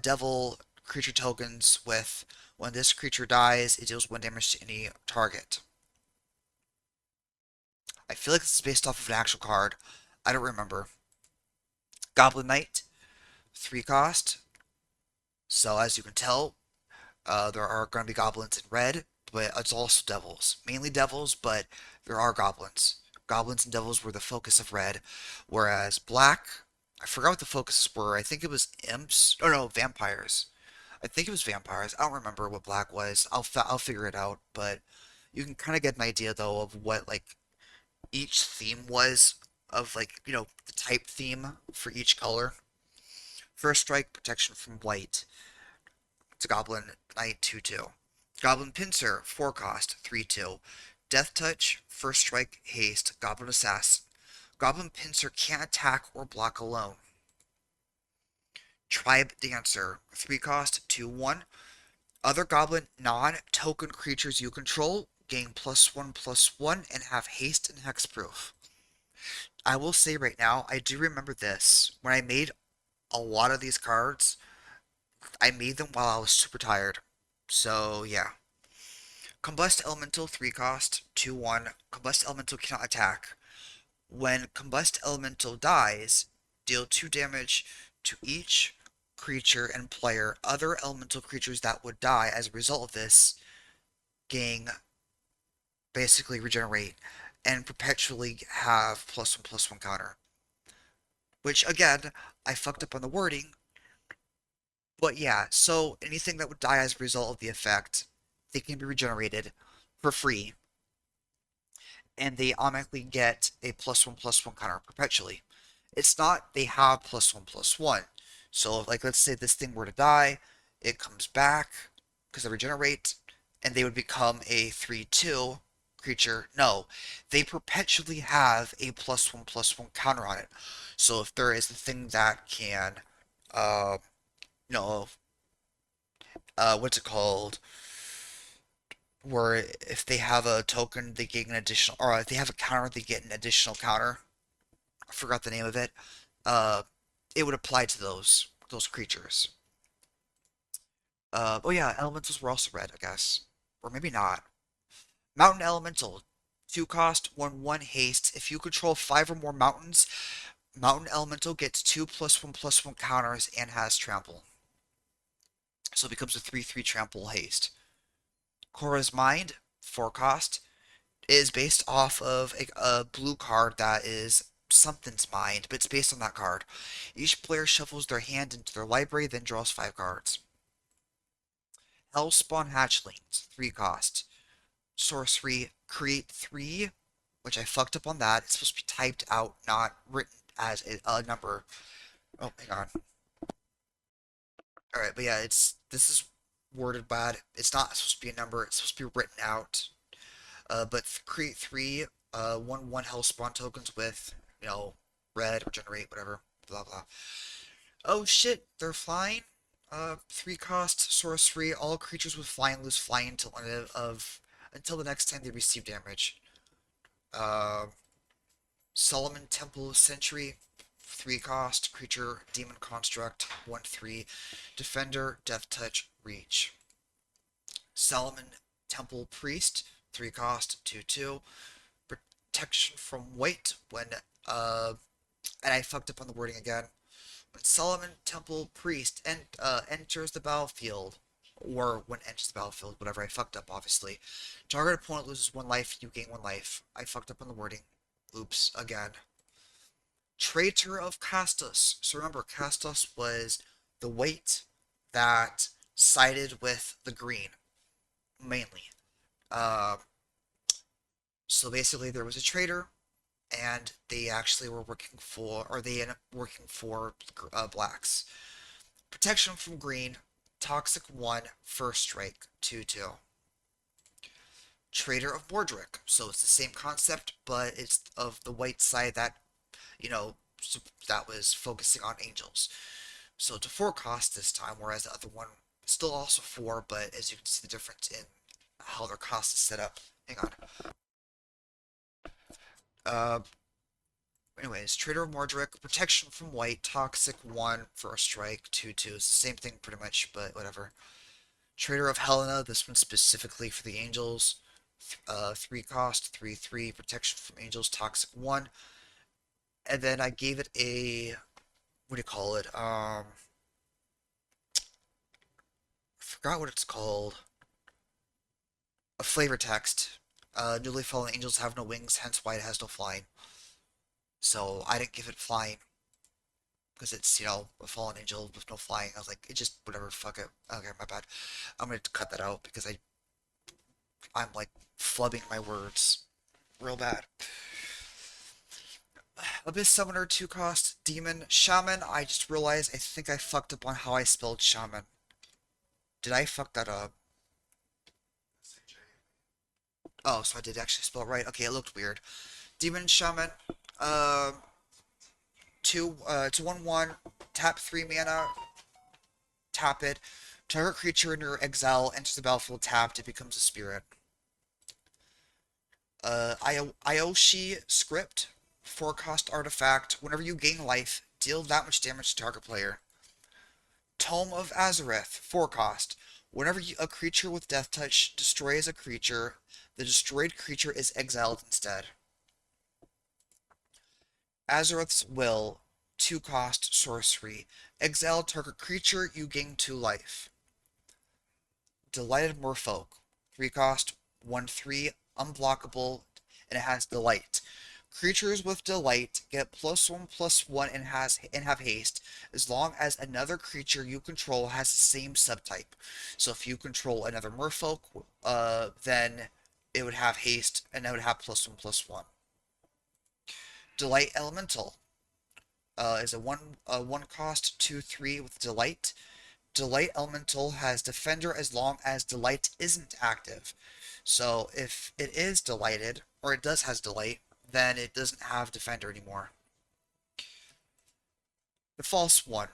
devil creature tokens with when this creature dies, it deals 1 damage to any target. I feel like this is based off of an actual card. I don't remember. Goblin Knight, 3 cost. So as you can tell, there are going to be goblins in red, but it's also devils. Mainly devils, but there are goblins. Goblins and devils were the focus of red, whereas black, I forgot what the focuses were. I think it was imps. Oh no, vampires. I think it was vampires. I don't remember what black was. I'll figure it out, but you can kind of get an idea though of what like each theme was of like, the type theme for each color. First strike, protection from white. It's a Goblin Knight 2/2. Goblin Pincer, 4 cost, 3/2. Death Touch, first strike, haste, Goblin Assassin. Goblin Pincer can't attack or block alone. Tribe Dancer, 3 cost, 2/1. Other Goblin non-token creatures you control gain +1/+1 and have haste and hexproof. I will say right now, I do remember this. When I made a lot of these cards, I made them while I was super tired. So yeah. Combust Elemental 3 cost, 2/1. Combust Elemental cannot attack. When Combust Elemental dies, deal 2 damage to each creature and player. Other elemental creatures that would die as a result of this gain basically regenerate and perpetually have +1/+1 counter. Which again, I fucked up on the wording, but yeah, so anything that would die as a result of the effect, they can be regenerated for free, and they automatically get a +1/+1 counter perpetually. It's not they have +1/+1. So, like, let's say this thing were to die, it comes back because they regenerate, and they would become a 3/2 creature. No, they perpetually have a +1/+1 counter on it. So, if there is a thing that can, uh, you know, what's it called? Where if they have a token, they get an additional, or if they have a counter, they get an additional counter. I forgot the name of it. Uh, it would apply to those creatures. Oh yeah, elementals were also red, I guess, or maybe not. Mountain elemental, 2 cost, 1/1 haste. If you control 5 or more mountains, mountain elemental gets 2 +1/+1 counters and has trample. So it becomes a 3/3 trample haste. Korra's mind, 4 cost, is based off of a blue card that is something's mind, but it's based on that card. Each player shuffles their hand into their library, then draws 5 cards. Hellspawn Hatchlings, 3 cost. Sorcery, create 3, which I fucked up on that. It's supposed to be typed out, not written as a number. Oh, hang on. Alright, but yeah, this is worded bad. It's not supposed to be a number, it's supposed to be written out. But create 3 1/1 Hellspawn tokens with, red, regenerate, whatever, blah blah. Oh shit, they're flying. 3 cost sorcery. All creatures with flying lose flying until the next time they receive damage. Uh, Solomon Temple Sentry. 3 cost creature demon construct 1/3 defender death touch reach. Solomon Temple Priest. 3 cost 2/2 protection from weight when and I fucked up on the wording again. When Solomon Temple Priest enters the battlefield, or when enters the battlefield, whatever, I fucked up, obviously. Target opponent loses 1 life, you gain 1 life. I fucked up on the wording. Oops, again. Traitor of Castus. So remember, Castus was the weight that sided with the green, mainly. Uh, so basically, there was a traitor, and they actually were working for, or they ended up working for blacks. Protection from green, toxic 1, first strike, 2/2. Trader of Mordric. So it's the same concept, but it's of the white side that, you know, that was focusing on angels. So it's a 4 cost this time, whereas the other one still also 4, but as you can see the difference in how their cost is set up. Hang on. Uh, Anyways, Trader of Mordric, protection from white, toxic 1, first strike, 2/2. It's the same thing pretty much, but whatever. Trader of Helena, this one specifically for the angels. 3 cost, 3/3, protection from angels, toxic 1. And then I gave it a, what do you call it? I forgot what it's called. A flavor text. Newly fallen angels have no wings, hence why it has no flying. So I didn't give it flying because it's, a fallen angel with no flying. I was like, it just, whatever, fuck it. Okay, my bad. I'm gonna cut that out because I'm like flubbing my words real bad. Abyss Summoner 2 cost, Demon, Shaman. I just realized I think I fucked up on how I spelled Shaman. Did I fuck that up? Oh, so I did actually spell it right. Okay, it looked weird. Demon, Shaman. Uh, it's 1/1. Tap 3 mana. Tap it. Target creature in your exile enters the battlefield tapped. It becomes a spirit. Aoshi script. 4 cost artifact. Whenever you gain life, deal that much damage to target player. Tome of Azareth, 4 cost. Whenever a creature with Death Touch destroys a creature, the destroyed creature is exiled instead. Azareth's Will, 2 cost sorcery. Exile target creature, you gain 2 life. Delighted Merfolk, 3 cost, 1/3, unblockable, and it has Delight. Creatures with Delight get +1/+1 and have haste as long as another creature you control has the same subtype. So if you control another Merfolk, then it would have haste and it would have +1/+1. Delight Elemental is a one cost 2/3 with Delight. Delight Elemental has Defender as long as Delight isn't active. So if it is delighted, or it does has Delight, then it doesn't have Defender anymore. The False One,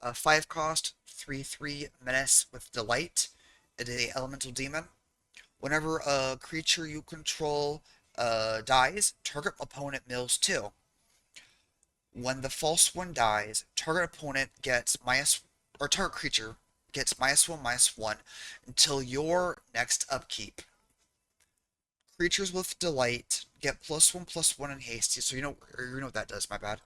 a 5 cost 3/3 Menace with Delight. It is a Elemental Demon. Whenever a creature you control dies, target opponent mills 2. When the False One dies, target opponent gets target creature gets -1/-1 until your next upkeep. Creatures with Delight get +1/+1 in haste, so you know what that does, my bad.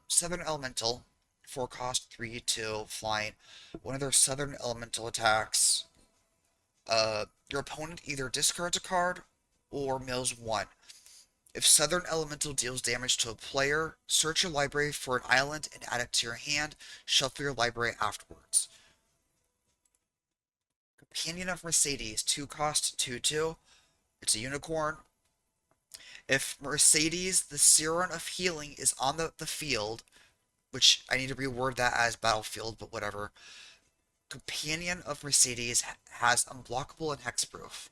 Southern Elemental, 4 cost, 3/2, flying. One of their Southern Elemental attacks, your opponent either discards a card or mills 1. If Southern Elemental deals damage to a player, search your library for an island and add it to your hand. Shuffle your library afterwards. Companion of Mercedes, 2 cost, 2/2. It's a unicorn. If Mercedes, the Siren of Healing, is on the field, which I need to reword that as battlefield, but whatever. Companion of Mercedes has unblockable and hexproof.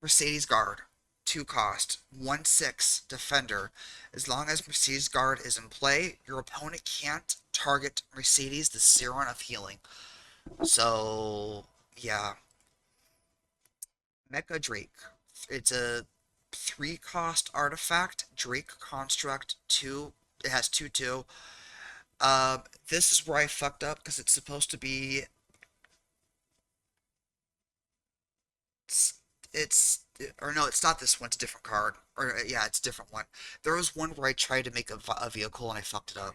Mercedes Guard, 2 cost, 1/6 defender. As long as Mercedes Guard is in play, your opponent can't target Mercedes, the Siren of Healing. So, yeah. Mecha Drake. It's a 3 cost artifact, Drake Construct 2. It has 2/2. This is where I fucked up because it's supposed to be. It's or no, it's not this one. It's a different card. Or yeah, it's a different one. There was one where I tried to make a vehicle and I fucked it up.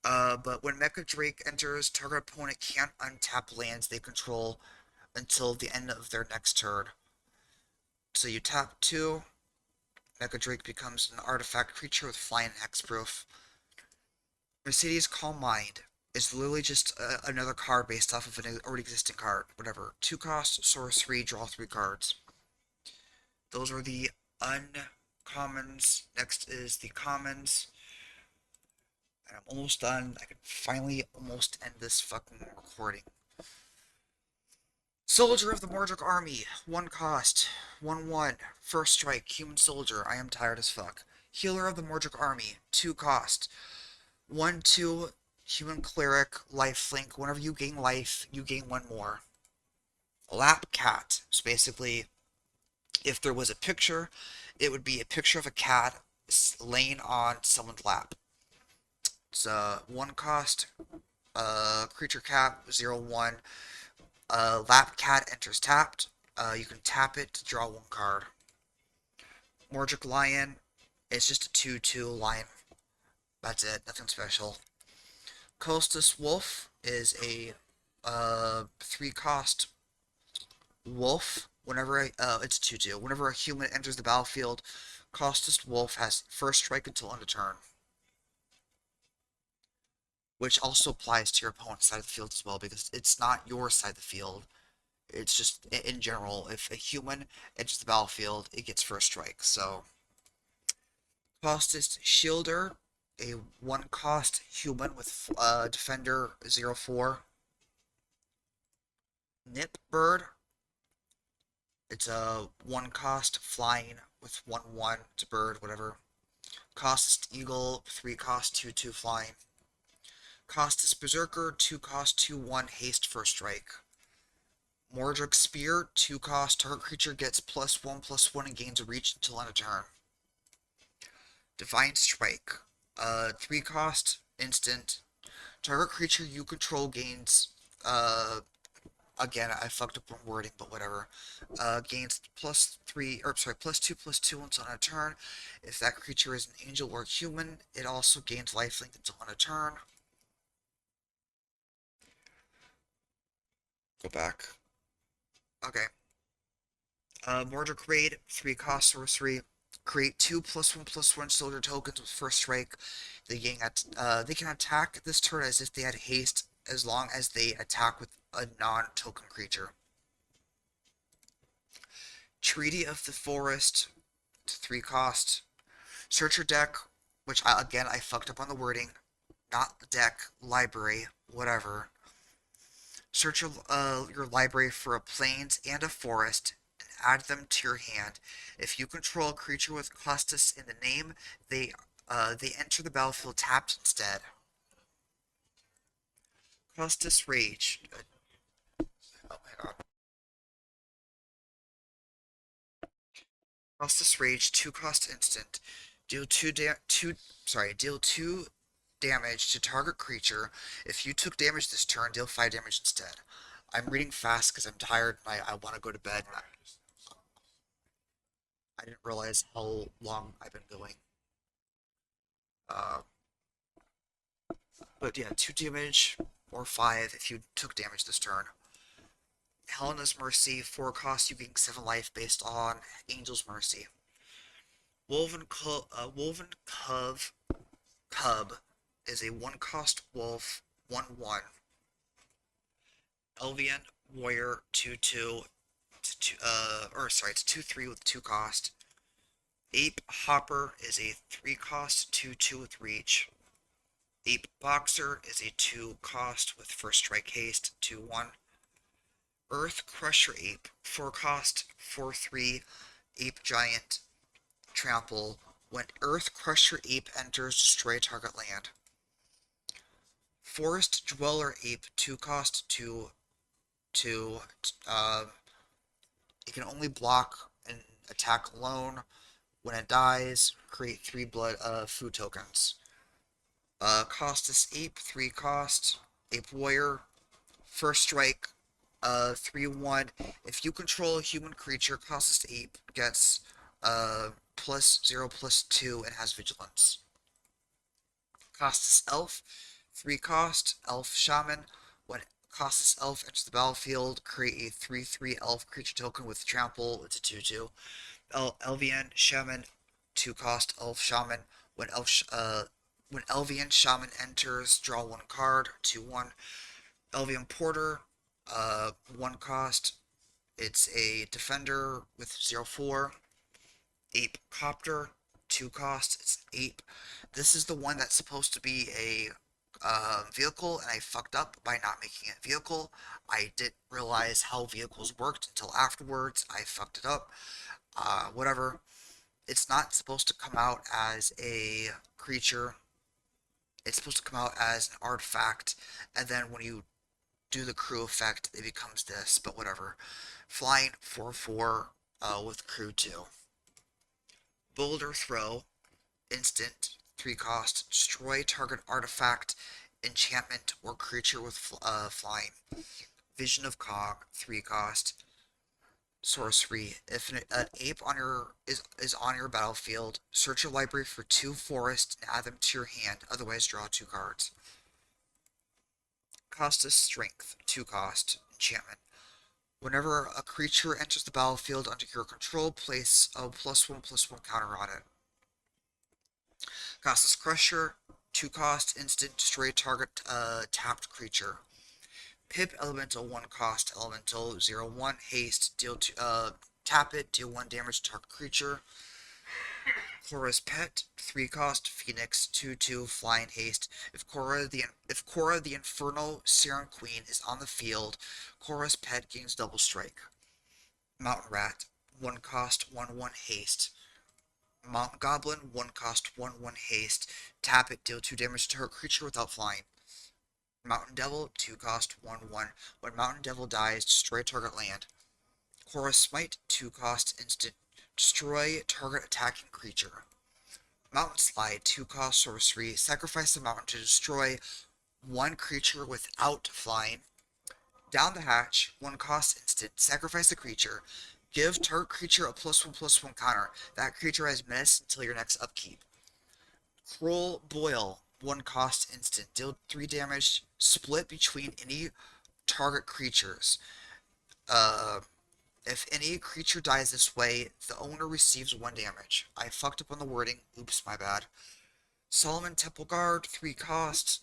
But when Mecha Drake enters, target opponent can't untap lands they control until the end of their next turn. So you tap 2, Mecha Drake becomes an artifact creature with flying hexproof. Mercedes Calm Mind is literally just another card based off of an already existing card. Whatever. 2 cost, sorcery, draw 3 cards. Those are the uncommons. Next is the commons. And I'm almost done. I can finally almost end this fucking recording. Soldier of the Mordric Army, 1 cost, 1/1, first strike, human soldier, I am tired as fuck. Healer of the Mordric Army, 2 cost, 1/2, human cleric, lifelink, whenever you gain life, you gain 1 more. Lap cat, so basically, if there was a picture, it would be a picture of a cat laying on someone's lap. It's 1 cost, creature cat, 0/1. Lap cat enters tapped. You can tap it to draw 1 card. Mordric Lion, it's just a 2/2 lion. That's it, nothing special. Costas Wolf is a 3 cost wolf. It's 2/2. Whenever a human enters the battlefield, Costas Wolf has first strike until end of turn. Which also applies to your opponent's side of the field as well, because it's not your side of the field. It's just, in general, if a human enters the battlefield, it gets first strike, so. Costas Shielder, a 1 cost human with Defender 0/4. Nip Bird, it's a 1 cost flying with 1/1. It's a bird, whatever. Costas Eagle, 3 cost 2/2 flying. Costas Berserker, 2 cost 2/1 haste first strike. Mordric Spear, 2 cost, target creature gets +1/+1 and gains a reach until end of turn. Divine Strike, 3 cost, instant. Target creature you control gains, uh, again, I fucked up on wording, but whatever. Gains +3, or sorry, +2/+2 once on a turn. If that creature is an angel or human, it also gains lifelink until on a turn. Go back. Okay. Mordric Raid, 3 cost sorcery. Create 2/1/1 soldier tokens with first strike. They can attack this turn as if they had haste, as long as they attack with a non-token creature. Treaty of the Forest, 3 cost. Search your deck, which again I fucked up on the wording. Not the deck, library, whatever. Search your library for a plains and a forest and add them to your hand. If you control a creature with Costas in the name, they enter the battlefield tapped instead. Costas Rage. Oh my god. Costas Rage, 2 cost instant. Deal deal 2 damage to target creature. If you took damage this turn, deal 5 damage instead. I'm reading fast because I'm tired and I want to go to bed. I didn't realize how long I've been going. Uh, but yeah, 2 damage or 5 if you took damage this turn. Helena's Mercy, 4 cost, you gain 7 life based on Angel's Mercy. Woven Cub is a 1 cost wolf, 1/1. Elvian Warrior, 2/2. It's 2/3 with 2 cost. Ape Hopper is a 3 cost, 2/2 with reach. Ape Boxer is a 2 cost with first strike haste, 2/1. Earth Crusher Ape, 4 cost, 4/3. Ape Giant, trample. When Earth Crusher Ape enters, destroy target land. Forest Dweller Ape, 2 cost, 2/2. It can only block and attack alone. When it dies, create 3 food tokens. Costas Ape, 3 cost. Ape Warrior, first strike, 3/1. If you control a human creature, Costas Ape gets +0/+2 and has vigilance. Costas Elf, 3 cost. Elf Shaman. When Costas Elf enters the battlefield, create a 3/3 elf creature token with trample. It's a 2/2. Elvian Shaman, 2 cost. Elf Shaman. When Elvian Shaman enters, draw 1 card. 2/1. Elvian Porter, 1 cost. It's a defender with 0/4. Ape Copter, 2 cost. It's Ape. This is the one that's supposed to be a vehicle, and I fucked up by not making it vehicle. I didn't realize how vehicles worked until afterwards. I fucked it up. Whatever. It's not supposed to come out as a creature. It's supposed to come out as an artifact, and then when you do the crew effect, it becomes this, but whatever. Flying 4/4 with crew 2. Boulder Throw, instant, 3 cost, destroy target artifact, enchantment, or creature with flying. Vision of Cog, 3 cost. Sorcery. If an ape is on your battlefield, search your library for 2 forests and add them to your hand, otherwise draw 2 cards. Costas Strength, 2 cost, enchantment. Whenever a creature enters the battlefield under your control, place a +1/+1 counter on it. Costas Crusher, 2 cost, instant, destroy target tapped creature. Pip Elemental, 1 cost, Elemental, 0/1, haste, tap it, deal 1 damage to target creature. Cora's Pet, 3 cost, Phoenix, 2/2, flying haste. If Cora the Infernal Siren Queen is on the field, Cora's Pet gains double strike. Mountain Rat, 1 cost, 1/1 haste. Mountain Goblin, 1 cost, 1/1 haste. Tap it, deal 2 damage to her creature without flying. Mountain Devil, 2 cost, 1/1. When Mountain Devil dies, destroy target land. Cora's Smite, 2 cost, instant, destroy target attacking creature. Mountain Slide, 2 cost sorcery, sacrifice the mountain to destroy one creature without flying. Down the hatch, one cost instant. Sacrifice a creature. Give target creature a +1/+1 counter. That creature has menace until your next upkeep. Cruel Boil, one cost instant. Deal 3 damage. Split between any target creatures. Uh, if any creature dies this way, the owner receives 1 damage. I fucked up on the wording. Oops, my bad. Solomon Temple Guard, 3 cost.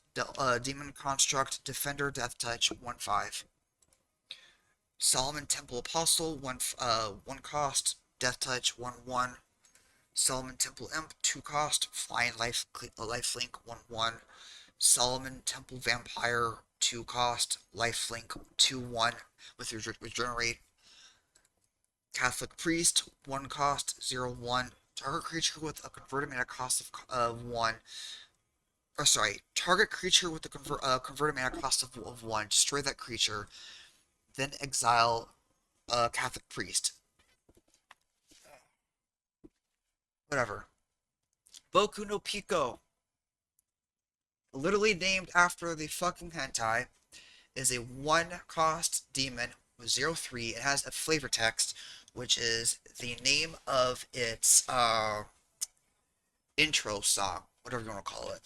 Demon Construct, Defender, Death Touch, 1/5. Solomon Temple Apostle, 1 cost. Death Touch, 1/1. Solomon Temple Imp, 2 cost. Flying Lifelink, 1/1. Solomon Temple Vampire, 2 cost. Lifelink, 2/1 with Regenerate. Catholic Priest, 1 cost, 0/1. Target creature with a converted mana cost of 1. Or sorry, target creature with a converted mana cost of 1. Destroy that creature. Then exile Catholic Priest. Whatever. Boku no Pico, literally named after the fucking hentai, is a 1 cost demon with 0/3. It has a flavor text, which is the name of its intro song, whatever you want to call it.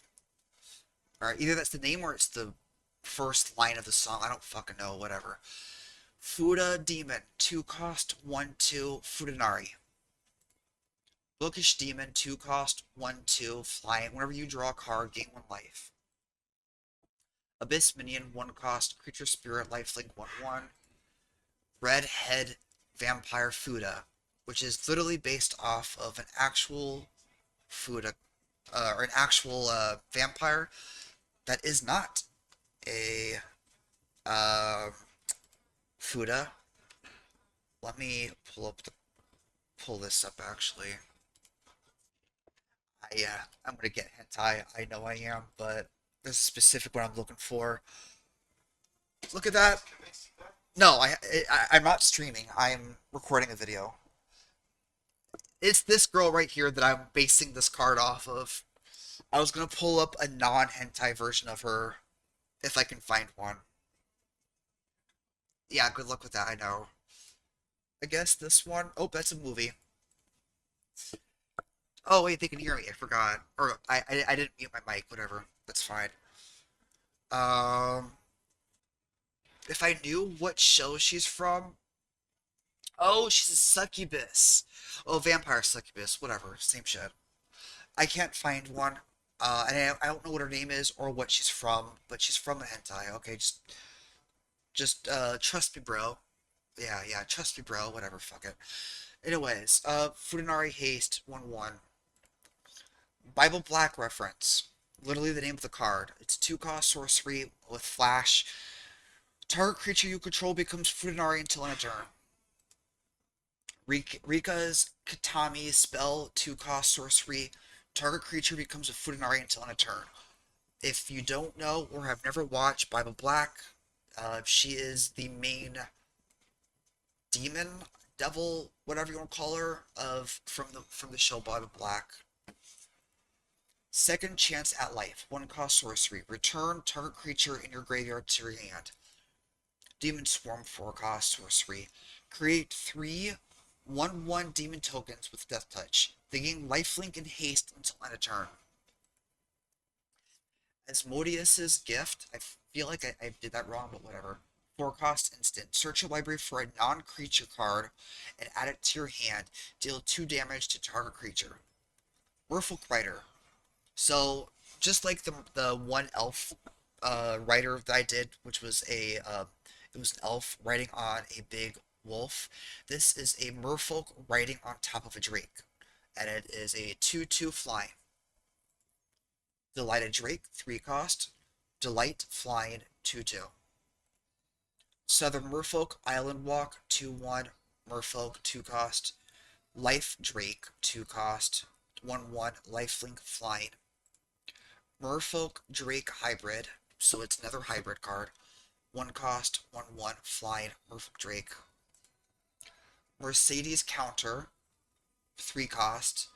Alright, either that's the name or it's the first line of the song. I don't fucking know, whatever. Fuda Demon, 2 cost, 1/2, Fudanari. Bookish Demon, 2 cost, 1/2, flying. Whenever you draw a card, gain 1 life. Abyss Minion, 1 cost, creature spirit, lifelink, 1/1. Redhead Vampire Fuda, which is literally based off of an actual Fuda, or an actual vampire that is not a Fuda. Let me pull this up actually. I'm gonna get hentai. I know I am, but this is specific what I'm looking for. Look at that. No, I'm not streaming. I'm recording a video. It's this girl right here that I'm basing this card off of. I was gonna pull up a non-hentai version of her if I can find one. Yeah, good luck with that. I know. I guess this one. Oh, that's a movie. Oh wait, they can hear me. I forgot. Or I didn't mute my mic. Whatever. That's fine. Um, if I knew what show she's from. Oh, she's a succubus. Oh, vampire succubus. Whatever. Same shit. I can't find one. And I don't know what her name is or what she's from, but she's from a hentai. Okay, just trust me, bro. Yeah, trust me, bro. Whatever, fuck it. Anyways, Fudanari Haste 1/1. Bible Black reference. Literally the name of the card. It's 2 cost sorcery with flash. Target creature you control becomes Fudanari until end of turn. Rika's Katami spell 2 cost sorcery. Target creature becomes a Fudanari until end of turn. If you don't know or have never watched Bible Black, she is the main demon, devil, whatever you want to call her, from the show Bible Black. Second chance at life. 1 cost sorcery. Return target creature in your graveyard to your hand. Demon Swarm 4 cost sorcery. Create 3 1/1 demon tokens with Death Touch. They gain lifelink and haste until end of turn. Asmodeus's Gift. I feel like I did that wrong, but whatever. 4 cost instant. Search your library for a non-creature card and add it to your hand. Deal 2 damage to target creature. Merfolk Rider. So, just like the one elf rider that I did, which was it was an elf riding on a big wolf. This is a merfolk riding on top of a drake, and it is a 2/2 flying. Delighted Drake, 3 cost. Delight flying, 2/2. Southern Merfolk Island Walk, 2/1. Merfolk, 2 cost. Life Drake, 2 cost. 1/1 lifelink flying. Merfolk Drake Hybrid, so it's another hybrid card. 1 cost, 1/1 flying Merfolk Drake. Mercedes Counter, 3 cost.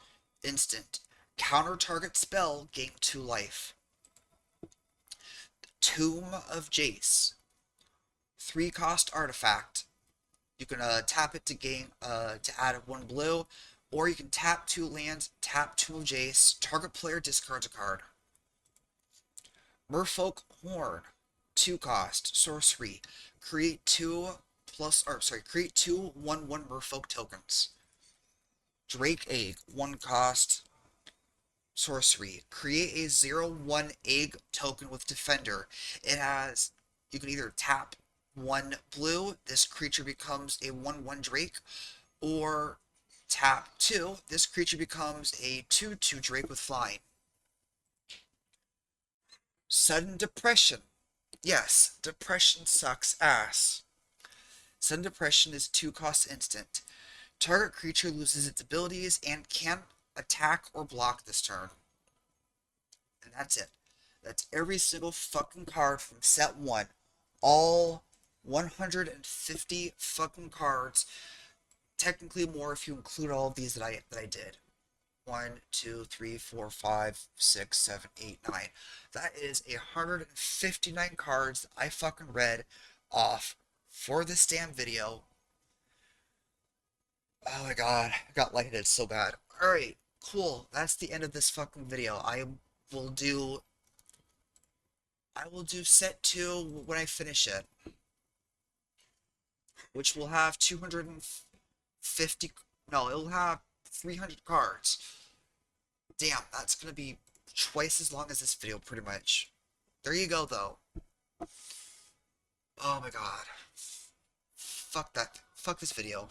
Instant. Counter target spell, gain 2 life. Tomb of Jace. 3-cost artifact. You can tap it to gain to add 1 blue, or you can tap 2 lands, tap Tomb of Jace, target player discards a card. Merfolk Horn. 2-cost sorcery. Create 2 create 2 1/1 Merfolk tokens. Drake Egg. 1-cost sorcery. Create a 0/1 egg token with Defender. It has, you can either tap 1 blue, this creature becomes a 1/1 Drake, or tap 2, this creature becomes a 2/2 Drake with flying. Sudden Depression. Yes, Depression sucks ass. Sudden Depression is 2-cost instant. Target creature loses its abilities and can't attack or block this turn. And that's it. That's every single fucking card from set 1. All 150 fucking cards. Technically more if you include all of these that I did. 1, 2, 3, 4, 5, 6, 7, 8, 9. That is 159 cards that I fucking read off for this damn video. Oh my god, I got lightheaded so bad. Alright, cool. That's the end of this fucking video. Will do I will do set 2 when I finish it, which will have 250, no, it'll have 300 cards. Damn, that's gonna be twice as long as this video, pretty much. There you go, though. Oh my god. Fuck that. Fuck this video.